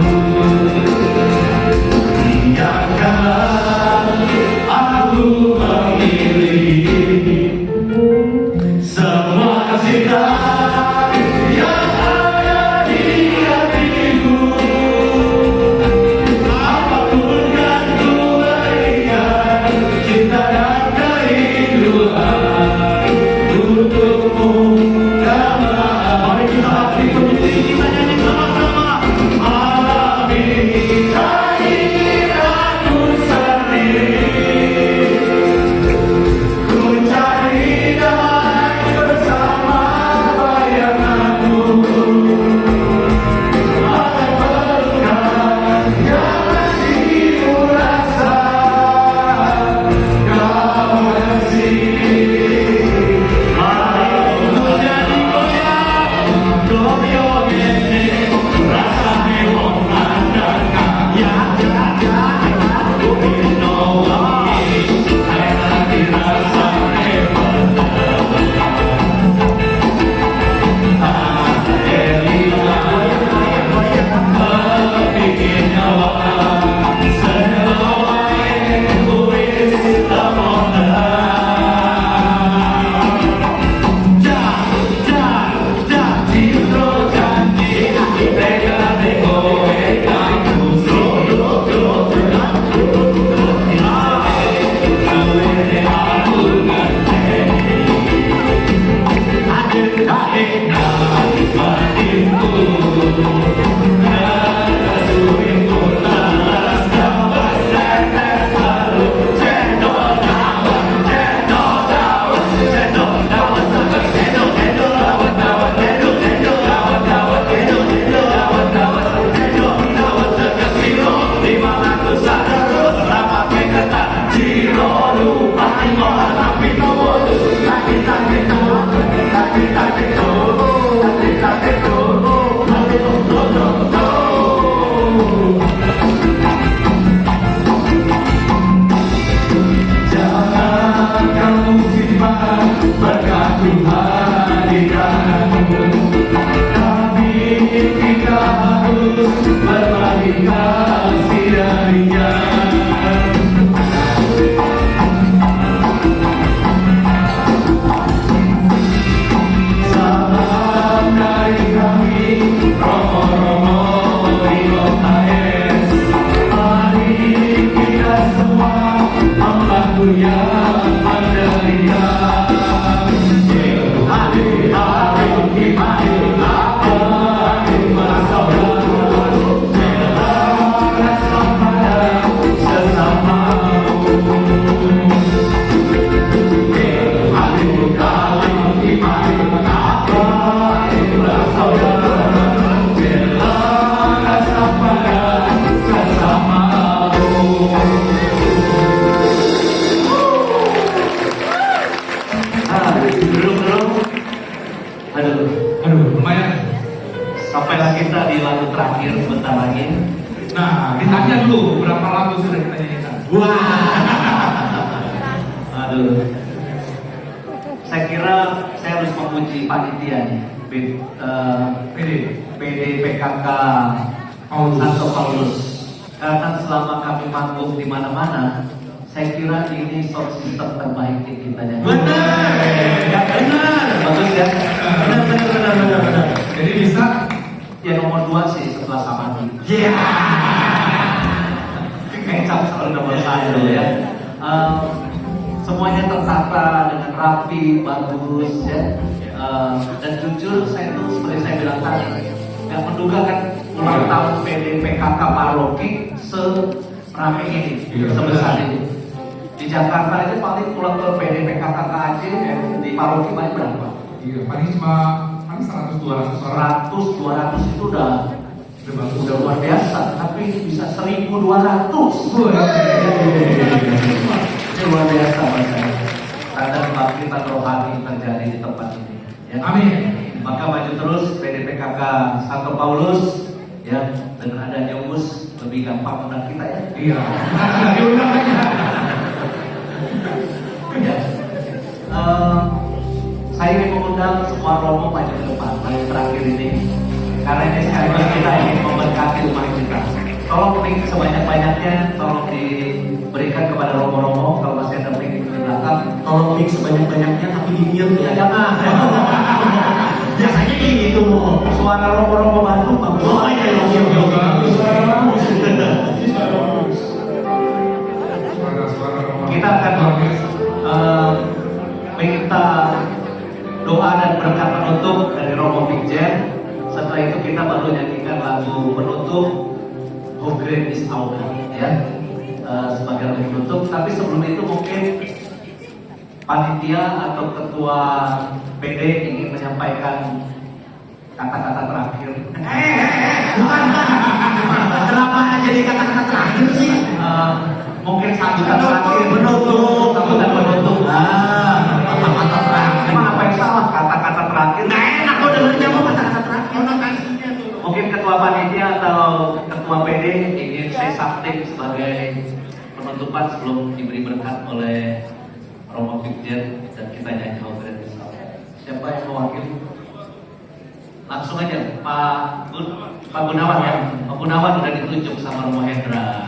Speaker 3: Biarkanlah aku memilih semua cinta yang ada di hatiku. Apapun yang ku berikan, cinta dan kerinduan untukmu. Mari kita hati putih, kita nyanyi sama-sama. Malam ini tak ingin aku sendiri, ku cari damai bersama bayanganmu. Ada pelukan yang masih ku rasa, kau masih. Aku jadi goyang ini, rasanya mengandalkan ya. Aku minum air hati rasanya bikin nyawa semua yang kuis tak jangan kamu simpan berkat Tuhan di dalammu. Tapi kita harus berbagi kasih darinya. Salam dari kami, Romo di Kota Es. Mari kita semua membantu yang menderita. Hari kita
Speaker 2: Aduh, lumayan.
Speaker 1: Sampailah kita di lagu terakhir sebentar lagi.
Speaker 2: Nah, ditanya dulu berapa lagu sudah kita nyanyikan.
Speaker 1: Aduh. Saya kira saya harus memuji panitia nih. PD PKK Santo Paulus. Karena selama kami manggung di mana-mana, saya kira ini sound system terbaik di kita.
Speaker 2: Benar.
Speaker 1: Benar. Bagus ya. Benar.
Speaker 2: Jadi bisa
Speaker 1: Ya nomor 2 sih setelah Samadi. Kecap soal nomor 1 ya. Semuanya tertata dengan rapi, bagus ya. Dan jujur saya tuh seperti saya bilang tadi, nggak menduga kan ulang tahun PD PKK Paroki seramai ini, sebesar ini. Di Jakarta aja paling ulang tahun PD PKK KAJ di Paroki paling berapa?
Speaker 2: iya, paling 100-200 orang.
Speaker 1: 100-200 itu udah luar biasa, tapi bisa 1.200. Ini luar biasa buat saya. Ada kebangkitan rohani terjadi di tempat ini. Ya.
Speaker 2: Amin.
Speaker 1: Maka maju terus PD PKK Santo Paulus ya, dengan adanya UMUS lebih gampang undang kita ya.
Speaker 2: Iya.
Speaker 1: Ya. Saya ingin mengundang semua romo maju ke depan yang terakhir ini, karena ini sekaligus kita ingin memberkati umat kita. Tolong link sebanyak-banyaknya, tolong diberikan kepada romo-romo. Kalau masih ada link di belakang,
Speaker 6: Tolong mix sebanyak-banyaknya tapi di mute ya. Jangan. Biasanya kayak gitu.
Speaker 1: suara romo-romo Bandung bagus.
Speaker 6: Oh iya, iya,
Speaker 1: Kita akan minta doa dan berkat penutup dari Romo Vicjen. Setelah itu kita baru nyanyikan lagu penutup How Great Is Our God, ya, sebagai lagu penutup. Tapi sebelum itu mungkin panitia atau ketua PD ingin menyampaikan kata-kata terakhir.
Speaker 6: Bukan. Kenapa jadi kata-kata terakhir sih?
Speaker 1: Mungkin sambutan terakhir,
Speaker 6: Penutup.
Speaker 1: sambutan penutup.
Speaker 6: Kata-kata terakhir.
Speaker 1: Emang apa yang salah kata-kata terakhir?
Speaker 6: Nggak enak kok dengernya mau kata-kata terakhir.
Speaker 4: Konotasinya tuh.
Speaker 1: Mungkin ketua panitia atau ketua PD ingin say something sebagai penutupan sebelum diberi berkat oleh Romo Vicjen dan kita nyanyi How Great Is Our God. Siapa yang mewakili? Langsung aja Pak Gunawan ya. Pak Gunawan udah ditunjuk sama Romo Hendra.